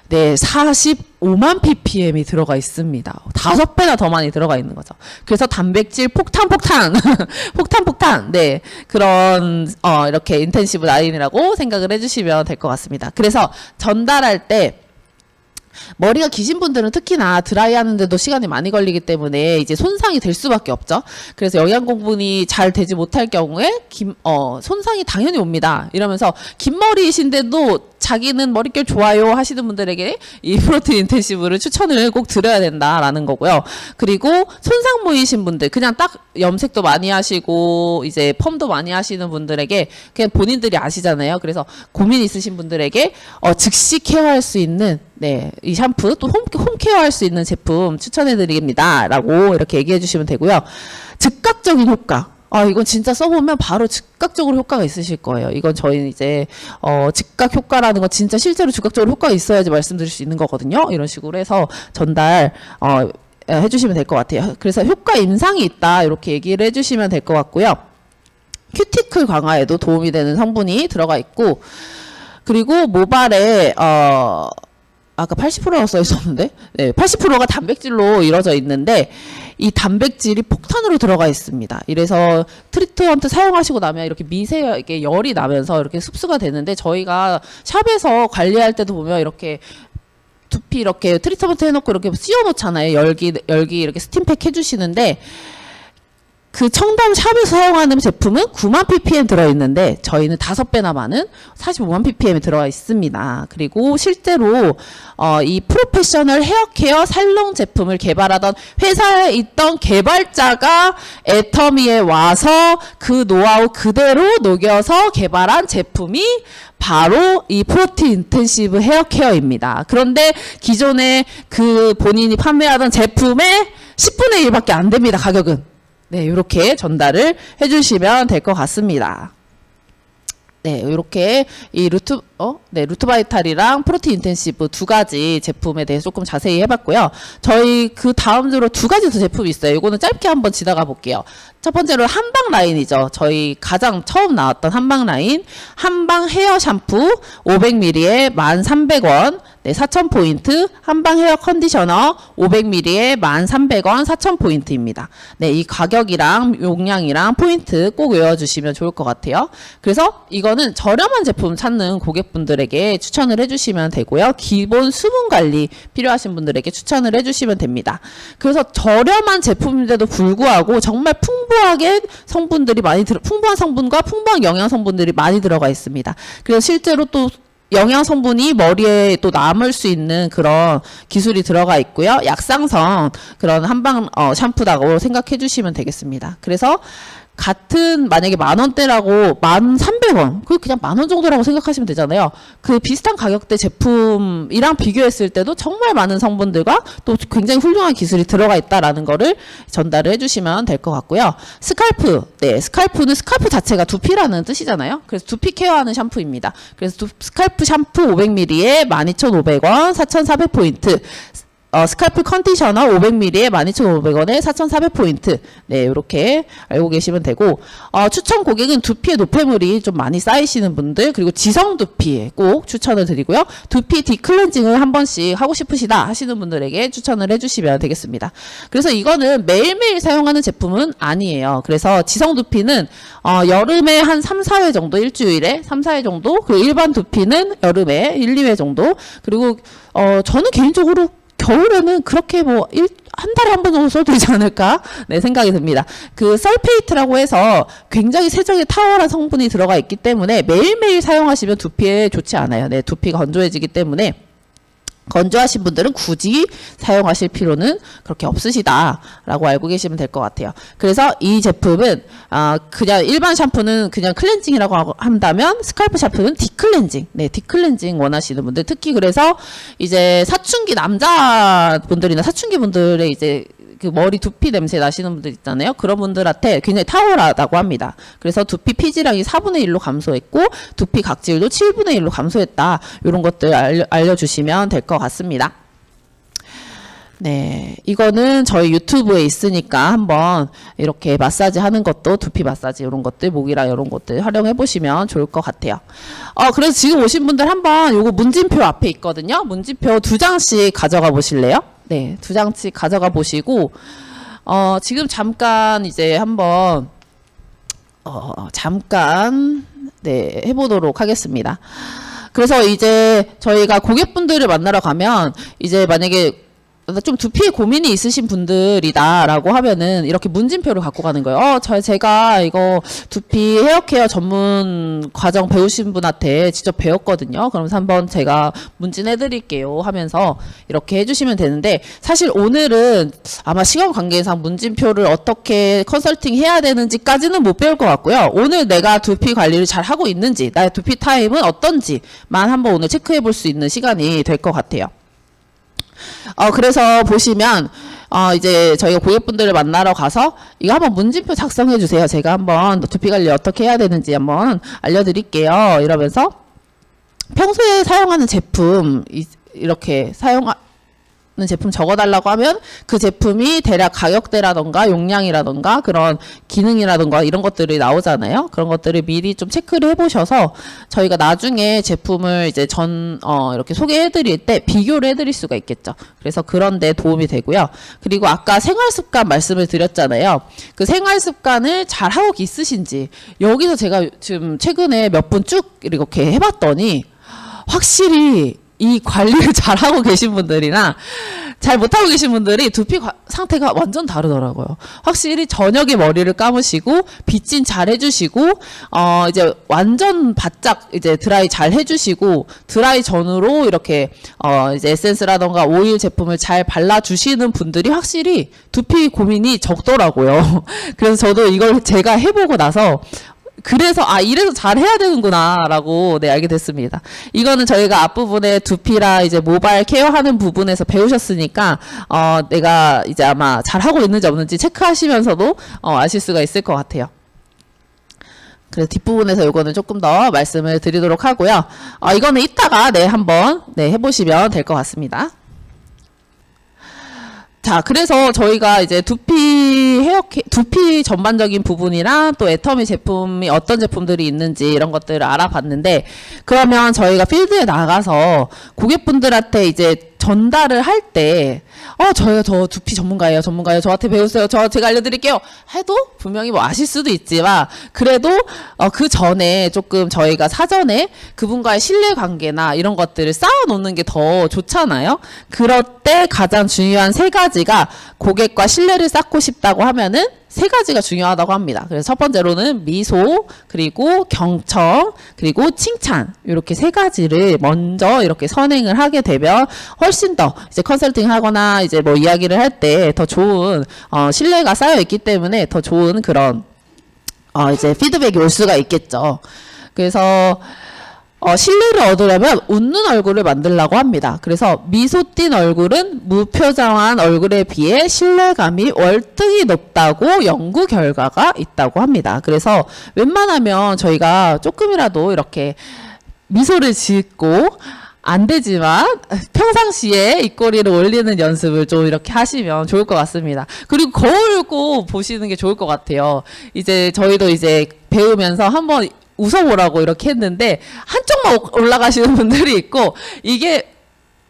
네, 45만 ppm이 들어가 있습니다. 5배나 더 많이 들어가 있는 거죠. 그래서 단백질 폭탄, 폭탄, 네, 그런 이렇게 인텐시브 라인이라고 생각을 해주시면 될 것 같습니다. 그래서 전달할 때 머리가 기신 분들은 특히나 드라이 하는데도 시간이 많이 걸리기 때문에 이제 손상이 될 수밖에 없죠. 그래서 영양 공분이 잘 되지 못할 경우에 손상이 당연히 옵니다. 이러면서 긴 머리이신데도 자기는 머릿결 좋아요 하시는 분들에게 이 프로틴 인텐시브를 추천을 꼭 드려야 된다라는 거고요. 그리고 손상모이신 분들, 그냥 딱 염색도 많이 하시고 이제 펌도 많이 하시는 분들에게 그냥 본인들이 아시잖아요. 그래서 고민 있으신 분들에게 즉시 케어할 수 있는 이 샴푸 또 홈케어 할 수 있는 제품 추천해 드립니다 라고 이렇게 얘기해 주시면 되고요. 즉각적인 효과, 이건 진짜 써보면 바로 즉각적으로 효과가 있으실 거예요. 이건 저희는 이제 즉각 효과라는 건 진짜 실제로 즉각적으로 효과가 있어야지 말씀드릴 수 있는 거거든요. 이런 식으로 해서 전달 해주시면 될 것 같아요. 그래서 효과 임상이 있다 이렇게 얘기를 해주시면 될 것 같고요. 큐티클 강화에도 도움이 되는 성분이 들어가 있고, 그리고 모발에 아까 80%라고 써 있었는데, 80%가 단백질로 이루어져 있는데, 이 단백질이 폭탄으로 들어가 있습니다. 이래서 트리트먼트 사용하시고 나면 이렇게 미세하게 열이 나면서 이렇게 흡수가 되는데, 저희가 샵에서 관리할 때도 보면 이렇게 두피 이렇게 트리트먼트 해놓고 이렇게 씌워 놓잖아요. 열기 이렇게 스팀팩 해주시는데, 그 청담 샵에서 사용하는 제품은 9만 ppm 들어있는데 저희는 5배나 많은 45만 ppm이 들어가 있습니다. 그리고 실제로 이 프로페셔널 헤어케어 살롱 제품을 개발하던 회사에 있던 개발자가 애터미에 와서 그 노하우 그대로 녹여서 개발한 제품이 바로 이 프로틴 인텐시브 헤어케어입니다. 그런데 기존에 그 본인이 판매하던 제품의 10분의 1밖에 안 됩니다. 가격은. 네, 이렇게 전달을 해주시면 될 것 같습니다. 네, 이렇게 이 루트바이탈이랑 프로틴 인텐시브 두 가지 제품에 대해서 조금 자세히 해봤고요. 저희 그 다음으로 두 가지 더 제품이 있어요. 이거는 짧게 한번 지나가 볼게요. 첫 번째로 한방 라인이죠. 저희 가장 처음 나왔던 한방 라인, 한방 헤어 샴푸 500ml에 1,300원, 4,000포인트, 한방 헤어 컨디셔너 500ml에 1,300원, 4,000포인트입니다. 네, 이 가격이랑 용량이랑 포인트 꼭 외워주시면 좋을 것 같아요. 그래서 이거는 저렴한 제품 찾는 고객분들에게 추천을 해주시면 되고요. 기본 수분 관리 필요하신 분들에게 추천을 해주시면 됩니다. 그래서 저렴한 제품인데도 불구하고 정말 풍부하게 풍부한 성분과 풍부한 영양 성분들이 많이 들어가 있습니다. 그래서 실제로 또 영양 성분이 머리에 또 남을 수 있는 그런 기술이 들어가 있고요. 약상성 그런 한방 샴푸다고 생각해 주시면 되겠습니다. 그래서 같은 만약에 10,000원대라고 1,300원 그냥 10,000원 정도라고 생각하시면 되잖아요. 그 비슷한 가격대 제품이랑 비교했을 때도 정말 많은 성분들과 또 굉장히 훌륭한 기술이 들어가 있다라는 거를 전달을 해주시면 될 것 같고요. 스칼프, 네, 스칼프는 스칼프 자체가 두피라는 뜻이잖아요. 그래서 두피 케어하는 샴푸입니다. 그래서 스칼프 샴푸 500ml에 12,500원, 4,400포인트. 스칼프 컨디셔너 500ml에 12,500원에 4,400포인트. 네, 이렇게 알고 계시면 되고, 추천 고객은 두피에 노폐물이 좀 많이 쌓이시는 분들, 그리고 지성 두피에 꼭 추천을 드리고요. 두피 디클렌징을 한 번씩 하고 싶으시다 하시는 분들에게 추천을 해주시면 되겠습니다. 그래서 이거는 매일매일 사용하는 제품은 아니에요. 그래서 지성 두피는, 여름에 한 3, 4회 정도, 일주일에 3, 4회 정도, 그리고 일반 두피는 여름에 1, 2회 정도, 그리고, 저는 개인적으로 겨울에는 그렇게 한 달에 한 번 정도 써도 되지 않을까? 네, 생각이 듭니다. 그 설페이트라고 해서 굉장히 세정에 탁월한 성분이 들어가 있기 때문에 매일매일 사용하시면 두피에 좋지 않아요. 네, 두피가 건조해지기 때문에 건조하신 분들은 굳이 사용하실 필요는 그렇게 없으시다라고 알고 계시면 될 것 같아요. 그래서 이 제품은 그냥 일반 샴푸는 그냥 클렌징이라고 한다면 스칼프 샴푸는 디클렌징, 네, 디클렌징 원하시는 분들 특히 그래서 이제 사춘기 남자분들이나 사춘기 분들의 이제 그 머리 두피 냄새 나시는 분들 있잖아요. 그런 분들한테 굉장히 탁월하다고 합니다. 그래서 두피 피지량이 4분의 1로 감소했고 두피 각질도 7분의 1로 감소했다. 이런 것들 알려주시면 될 것 같습니다. 네, 이거는 저희 유튜브에 있으니까 한번 이렇게 마사지 하는 것도 두피 마사지 이런 것들 목이랑 이런 것들 활용해 보시면 좋을 것 같아요. 그래서 지금 오신 분들 한번 요거 문진표 앞에 있거든요. 문진표 2장씩 가져가 보실래요? 네, 2장씩 가져가 보시고 지금 잠깐 이제 한번 잠깐 네, 해보도록 하겠습니다. 그래서 이제 저희가 고객분들을 만나러 가면 이제 만약에 좀 두피에 고민이 있으신 분들이다라고 하면은 이렇게 문진표를 갖고 가는 거예요. 제가 이거 두피 헤어케어 전문 과정 배우신 분한테 직접 배웠거든요. 그러면서 한번 제가 문진해 드릴게요 하면서 이렇게 해주시면 되는데 사실 오늘은 아마 시간 관계상 문진표를 어떻게 컨설팅 해야 되는지까지는 못 배울 것 같고요. 오늘 내가 두피 관리를 잘 하고 있는지 나의 두피 타입은 어떤지만 한번 오늘 체크해 볼 수 있는 시간이 될 것 같아요. 그래서 보시면, 이제 저희가 고객분들을 만나러 가서 이거 한번 문진표 작성해 주세요. 제가 한번 두피 관리 어떻게 해야 되는지 한번 알려드릴게요. 이러면서 평소에 사용하는 제품, 이렇게 제품 적어달라고 하면 그 제품이 대략 가격대라던가 용량이라던가 그런 기능이라던가 이런 것들이 나오잖아요. 그런 것들을 미리 좀 체크를 해보셔서 저희가 나중에 제품을 이제 이렇게 소개해드릴 때 비교를 해드릴 수가 있겠죠. 그래서 그런 데 도움이 되고요. 그리고 아까 생활습관 말씀을 드렸잖아요. 그 생활습관을 잘 하고 있으신지 여기서 제가 지금 최근에 몇 분 쭉 이렇게 해봤더니 확실히 이 관리를 잘하고 계신 분들이나 잘 못하고 계신 분들이 두피 상태가 완전 다르더라고요. 확실히 저녁에 머리를 감으시고 빗진 잘 해주시고 이제 완전 바짝 이제 드라이 잘 해주시고 드라이 전후로 이렇게 이제 에센스라던가 오일 제품을 잘 발라주시는 분들이 확실히 두피 고민이 적더라고요. 그래서 저도 이걸 제가 해보고 나서 그래서 이래서 잘 해야 되는구나라고 네 알게 됐습니다. 이거는 저희가 앞부분에 두피랑 이제 모발 케어하는 부분에서 배우셨으니까 내가 이제 아마 잘 하고 있는지 없는지 체크하시면서도 아실 수가 있을 것 같아요. 그래서 뒷부분에서 이거는 조금 더 말씀을 드리도록 하고요. 이거는 이따가 네 한번 네 해보시면 될 것 같습니다. 자, 그래서 저희가 이제 두피 전반적인 부분이랑 또 애터미 제품이 어떤 제품들이 있는지 이런 것들을 알아봤는데, 그러면 저희가 필드에 나가서 고객분들한테 이제 전달을 할 때, 저희가 저 두피 전문가예요. 저한테 배우세요. 제가 알려드릴게요. 해도 분명히 뭐 아실 수도 있지만, 그래도, 그 전에 조금 저희가 사전에 그분과의 신뢰관계나 이런 것들을 쌓아놓는 게 더 좋잖아요. 그럴 때 가장 중요한 3가지가 고객과 신뢰를 쌓고 싶다고 하면은 세 가지가 중요하다고 합니다. 그래서 첫 번째로는 미소, 그리고 경청, 그리고 칭찬, 이렇게 세 가지를 먼저 이렇게 선행을 하게 되면 훨씬 더 이제 컨설팅 하거나 이제 뭐 이야기를 할 때 더 좋은 신뢰가 쌓여 있기 때문에 더 좋은 그런 이제 피드백이 올 수가 있겠죠. 그래서 신뢰를 얻으려면 웃는 얼굴을 만들려고 합니다. 그래서 미소 띈 얼굴은 무표정한 얼굴에 비해 신뢰감이 월등히 높다고 연구 결과가 있다고 합니다. 그래서 웬만하면 저희가 조금이라도 이렇게 미소를 짓고 안 되지만 평상시에 입꼬리를 올리는 연습을 좀 이렇게 하시면 좋을 것 같습니다. 그리고 거울 꼭 보시는 게 좋을 것 같아요. 이제 저희도 이제 배우면서 한번 웃어보라고 이렇게 했는데 한쪽만 올라가시는 분들이 있고 이게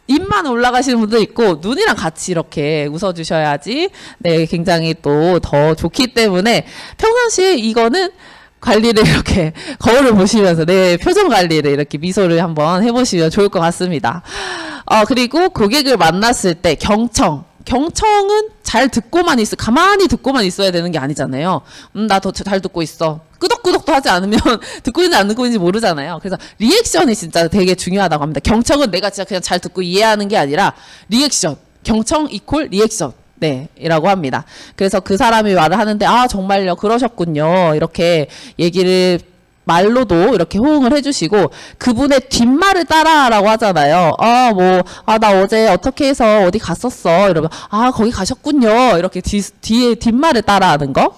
입만 올라가시는 분도 있고 눈이랑 같이 이렇게 웃어주셔야지 네 굉장히 또 더 좋기 때문에 평상시에 이거는 관리를 이렇게 거울을 보시면서 내 표정 관리를 이렇게 미소를 한번 해보시면 좋을 것 같습니다. 그리고 고객을 만났을 때 경청은 잘 듣고만 가만히 듣고만 있어야 되는 게 아니잖아요. 나 더 잘 듣고 있어. 끄덕끄덕도 하지 않으면 듣고 있는지 안 듣고 있는지 모르잖아요. 그래서 리액션이 진짜 되게 중요하다고 합니다. 경청은 내가 진짜 그냥 잘 듣고 이해하는 게 아니라 리액션. 경청 이퀄 리액션. 네, 이라고 합니다. 그래서 그 사람이 말을 하는데, 정말요, 그러셨군요. 이렇게 얘기를 말로도 이렇게 호응을 해주시고, 그분의 뒷말을 따라라고 하잖아요. 나 어제 어떻게 해서 어디 갔었어. 이러면, 거기 가셨군요. 이렇게 뒤에 뒷말을 따라하는 거.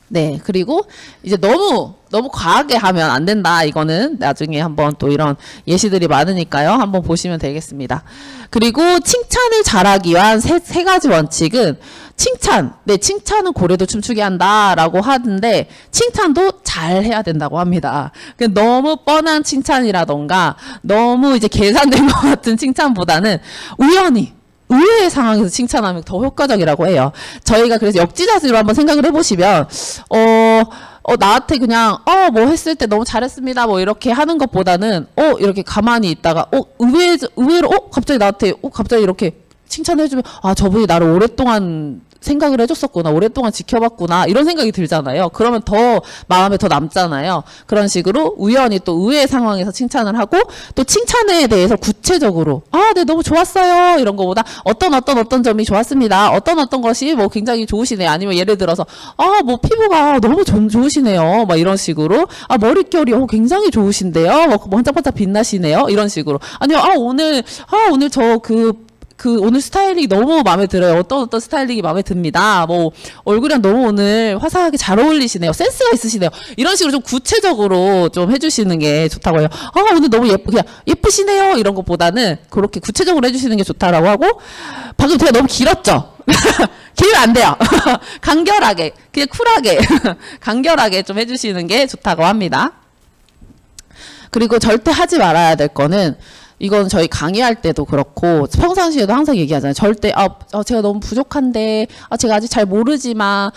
네, 그리고 이제 너무 과하게 하면 안 된다. 이거는 나중에 한번 또 이런 예시들이 많으니까요. 한번 보시면 되겠습니다. 그리고 칭찬을 잘하기 위한 세 가지 원칙은 칭찬은 고래도 춤추게 한다라고 하는데 칭찬도 잘 해야 된다고 합니다. 너무 뻔한 칭찬이라던가 너무 이제 계산된 것 같은 칭찬보다는 의외의 상황에서 칭찬하면 더 효과적이라고 해요. 저희가 그래서 역지사지로 한번 생각을 해보시면, 나한테 그냥, 뭐 했을 때 너무 잘했습니다. 뭐 이렇게 하는 것보다는, 이렇게 가만히 있다가, 의외로, 갑자기 나한테, 갑자기 이렇게 칭찬해주면, 저분이 나를 오랫동안 생각을 해줬었구나. 오랫동안 지켜봤구나. 이런 생각이 들잖아요. 그러면 더 마음에 더 남잖아요. 그런 식으로 우연히 또 의외의 상황에서 칭찬을 하고 또 칭찬에 대해서 구체적으로 네, 너무 좋았어요. 이런 거보다 어떤 점이 좋았습니다. 어떤 것이 뭐 굉장히 좋으시네요. 아니면 예를 들어서 뭐 피부가 너무 좋으시네요. 막 이런 식으로 머릿결이 굉장히 좋으신데요. 뭐 반짝반짝 빛나시네요. 이런 식으로. 아니면 오늘 오늘 스타일링이 너무 마음에 들어요. 어떤 스타일링이 마음에 듭니다. 뭐, 얼굴이랑 너무 오늘 화사하게 잘 어울리시네요. 센스가 있으시네요. 이런 식으로 좀 구체적으로 좀 해주시는 게 좋다고 해요. 오늘 너무 그냥 예쁘시네요. 이런 것보다는 그렇게 구체적으로 해주시는 게 좋다라고 하고, 방금 제가 너무 길었죠? 길면 안 돼요. 간결하게, 그냥 쿨하게, 간결하게 좀 해주시는 게 좋다고 합니다. 그리고 절대 하지 말아야 될 거는, 이건 저희 강의할 때도 그렇고 평상시에도 항상 얘기하잖아요. 절대 제가 너무 부족한데 제가 아직 잘 모르지만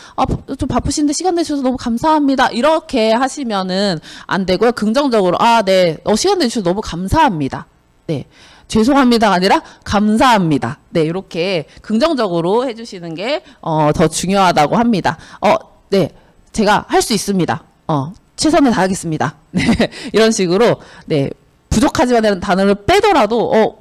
좀 바쁘신데 시간 내주셔서 너무 감사합니다. 이렇게 하시면은 안 되고요. 긍정적으로 네, 시간 내주셔서 너무 감사합니다. 네. 죄송합니다가 아니라 감사합니다. 네, 이렇게 긍정적으로 해주시는 게 더 중요하다고 합니다. 네, 제가 할 수 있습니다. 최선을 다하겠습니다. 네, 이런 식으로 네. 부족하지만이라는 단어를 빼더라도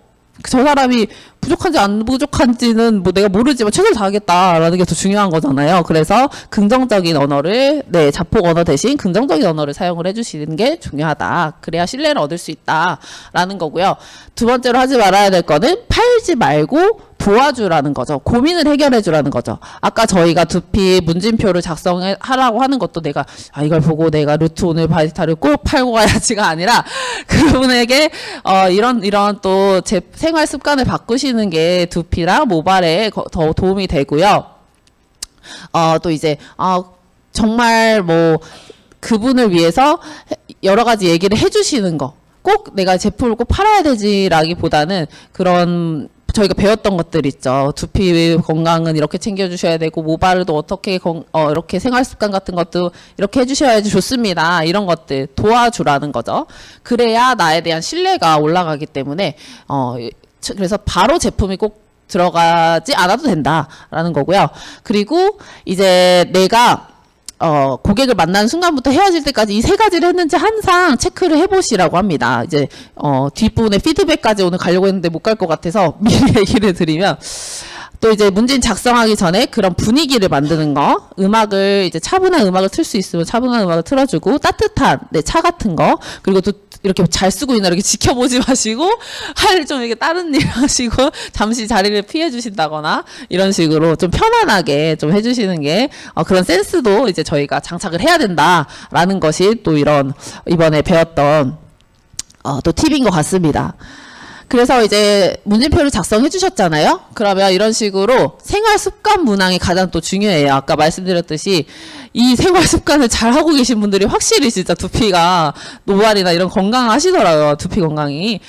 저 사람이 부족한지 안 부족한지는 뭐 내가 모르지만 최선을 다하겠다라는 게 더 중요한 거잖아요. 그래서 긍정적인 언어를 자폭 언어 대신 긍정적인 언어를 사용을 해주시는 게 중요하다. 그래야 신뢰를 얻을 수 있다라는 거고요. 두 번째로 하지 말아야 될 거는 팔지 말고 도와주라는 거죠. 고민을 해결해주라는 거죠. 아까 저희가 두피 문진표를 작성하라고 하는 것도 내가 이걸 보고 내가 루트 오늘 바리스타를 꼭 팔고 가야지가 아니라 그분에게 이런 또 제 생활 습관을 바꾸시는 게 두피랑 모발에 더 도움이 되고요. 또 이제 정말 뭐 그분을 위해서 여러 가지 얘기를 해주시는 거. 꼭 내가 제품을 꼭 팔아야 되지라기보다는 그런 저희가 배웠던 것들 있죠. 두피 건강은 이렇게 챙겨주셔야 되고 모발도 어떻게 이렇게 생활 습관 같은 것도 이렇게 해주셔야지 좋습니다. 이런 것들 도와주라는 거죠. 그래야 나에 대한 신뢰가 올라가기 때문에 그래서 바로 제품이 꼭 들어가지 않아도 된다라는 거고요. 그리고 이제 내가 고객을 만나는 순간부터 헤어질 때까지 이 세 가지를 했는지 항상 체크를 해보시라고 합니다. 이제, 뒷부분에 피드백까지 오늘 가려고 했는데 못 갈 것 같아서 미리 얘기를 드리면, 또 이제 문진 작성하기 전에 그런 분위기를 만드는 거, 음악을 이제 차분한 음악을 틀 수 있으면 차분한 음악을 틀어주고, 따뜻한, 네, 차 같은 거, 그리고 또 이렇게 잘 쓰고 있나 이렇게 지켜보지 마시고, 좀 이렇게 다른 일 하시고, 잠시 자리를 피해 주신다거나, 이런 식으로 좀 편안하게 좀 해주시는 게, 그런 센스도 이제 저희가 장착을 해야 된다라는 것이 또 이런, 이번에 배웠던, 또 팁인 것 같습니다. 그래서 이제 문진표를 작성해 주셨잖아요. 그러면 이런 식으로 생활 습관 문항이 가장 또 중요해요. 아까 말씀드렸듯이 이 생활 습관을 잘 하고 계신 분들이 확실히 진짜 두피가 노발이나 이런 건강하시더라고요. 두피 건강이.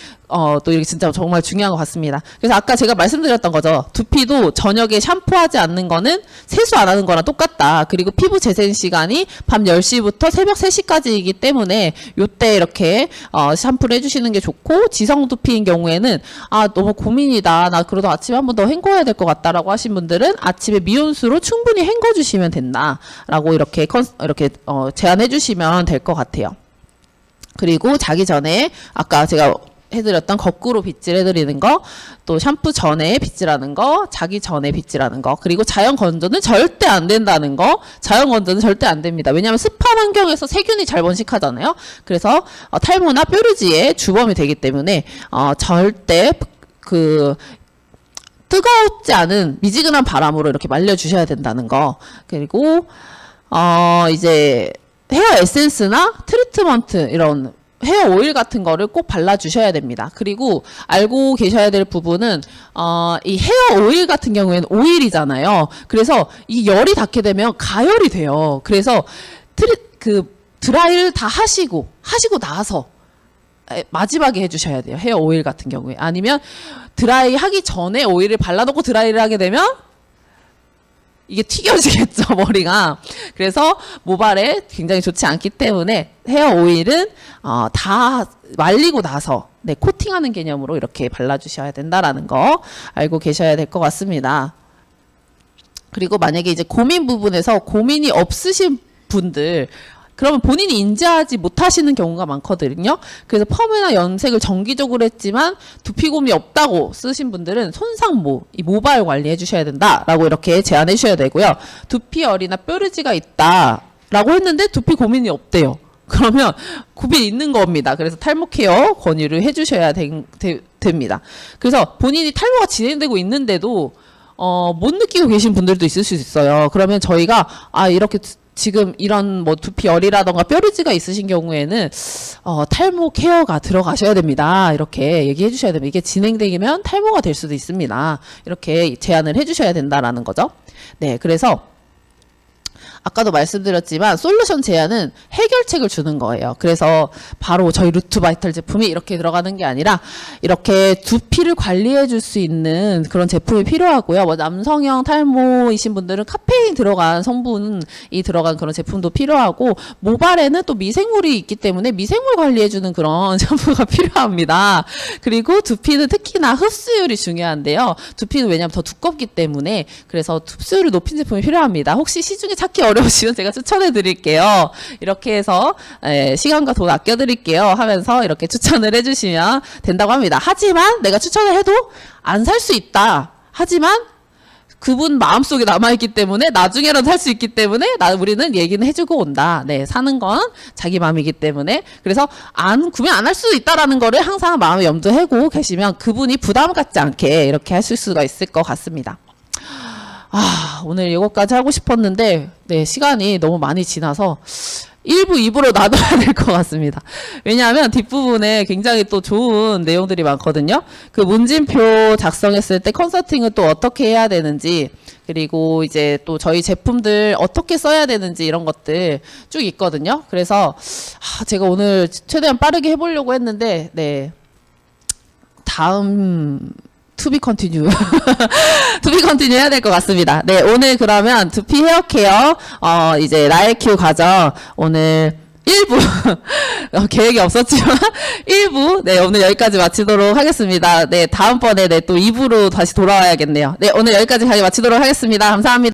또 이렇게 진짜 정말 중요한 것 같습니다. 그래서 아까 제가 말씀드렸던 거죠. 두피도 저녁에 샴푸하지 않는 거는 세수 안 하는 거랑 똑같다. 그리고 피부 재생 시간이 밤 10시부터 새벽 3시까지이기 때문에 요때 이렇게 샴푸를 해주시는 게 좋고, 지성 두피인 경우에는 너무 고민이다. 나 그래도 아침에 한 번 더 헹궈야 될 것 같다라고 하신 분들은 아침에 미온수로 충분히 헹궈 주시면 된다라고 이렇게 제안해 주시면 될 것 같아요. 그리고 자기 전에 아까 제가 해드렸던 거꾸로 빗질 해드리는 거, 또 샴푸 전에 빗질하는 거, 자기 전에 빗질하는 거, 그리고 자연 건조는 절대 안 된다는 거. 자연 건조는 절대 안 됩니다. 왜냐하면 습한 환경에서 세균이 잘 번식하잖아요. 그래서 탈모나 뾰루지에 주범이 되기 때문에 절대 뜨겁지 않은 미지근한 바람으로 이렇게 말려주셔야 된다는 거. 그리고 이제 헤어 에센스나 트리트먼트 이런 헤어 오일 같은 거를 꼭 발라주셔야 됩니다. 그리고 알고 계셔야 될 부분은 이 헤어 오일 같은 경우에는 오일이잖아요. 그래서 이 열이 닿게 되면 가열이 돼요. 그래서 드라이를 다 하시고 나서 마지막에 해주셔야 돼요. 헤어 오일 같은 경우에. 아니면 드라이 하기 전에 오일을 발라놓고 드라이를 하게 되면 이게 튀겨지겠죠, 머리가. 그래서 모발에 굉장히 좋지 않기 때문에 헤어 오일은 다 말리고 나서 코팅하는 개념으로 이렇게 발라주셔야 된다라는 거 알고 계셔야 될 것 같습니다. 그리고 만약에 이제 고민 부분에서 고민이 없으신 분들, 그러면 본인이 인지하지 못하시는 경우가 많거든요. 그래서 펌이나 염색을 정기적으로 했지만 두피 고민이 없다고 쓰신 분들은 손상모, 이 모발 관리해 주셔야 된다라고 이렇게 제안해 주셔야 되고요. 두피 열이나 뾰루지가 있다라고 했는데 두피 고민이 없대요. 그러면 고민이 있는 겁니다. 그래서 탈모 케어 권유를 해 주셔야 됩니다. 그래서 본인이 탈모가 진행되고 있는데도 못 느끼고 계신 분들도 있을 수 있어요. 그러면 저희가 이렇게 지금 이런 두피 열이라던가 뾰루지가 있으신 경우에는 탈모 케어가 들어가셔야 됩니다. 이렇게 얘기해 주셔야 됩니다. 이게 진행되면 탈모가 될 수도 있습니다. 이렇게 제안을 해 주셔야 된다라는 거죠. 네, 그래서 아까도 말씀드렸지만 솔루션 제안은 해결책을 주는 거예요. 그래서 바로 저희 루트 바이탈 제품이 이렇게 들어가는 게 아니라 이렇게 두피를 관리해 줄 수 있는 그런 제품이 필요하고요. 남성형 탈모이신 분들은 카페인 들어간 성분이 들어간 그런 제품도 필요하고, 모발에는 또 미생물이 있기 때문에 미생물 관리해 주는 그런 샴푸가 필요합니다. 그리고 두피는 특히나 흡수율이 중요한데요. 두피는 왜냐하면 더 두껍기 때문에 그래서 흡수율을 높인 제품이 필요합니다. 혹시 시중에 찾기 어려우시면 제가 추천해 드릴게요. 이렇게 해서 시간과 돈 아껴 드릴게요 하면서 이렇게 추천을 해 주시면 된다고 합니다. 하지만 내가 추천을 해도 안 살 수 있다. 하지만 그분 마음속에 남아있기 때문에 나중에라도 살 수 있기 때문에 우리는 얘기는 해주고 온다. 네, 사는 건 자기 마음이기 때문에. 그래서 구매 안 할 수도 있다라는 거를 항상 마음에 염두하고 계시면 그분이 부담 갖지 않게 이렇게 하실 수가 있을 것 같습니다. 오늘 이것까지 하고 싶었는데 시간이 너무 많이 지나서 1부, 2부로 나눠야 될 것 같습니다. 왜냐하면 뒷부분에 굉장히 또 좋은 내용들이 많거든요. 그 문진표 작성했을 때 컨설팅을 또 어떻게 해야 되는지, 그리고 이제 또 저희 제품들 어떻게 써야 되는지 이런 것들 쭉 있거든요. 그래서 제가 오늘 최대한 빠르게 해보려고 했는데 다음 투비 컨티뉴 투비 컨티뉴 해야 될 것 같습니다. 네, 오늘 그러면 두피 헤어 케어 이제 라이큐 과정 오늘 1부 계획이 없었지만 1부 네 오늘 여기까지 마치도록 하겠습니다. 네 다음번에 네 또 2부로 다시 돌아와야겠네요. 네 오늘 여기까지 마치도록 하겠습니다. 감사합니다.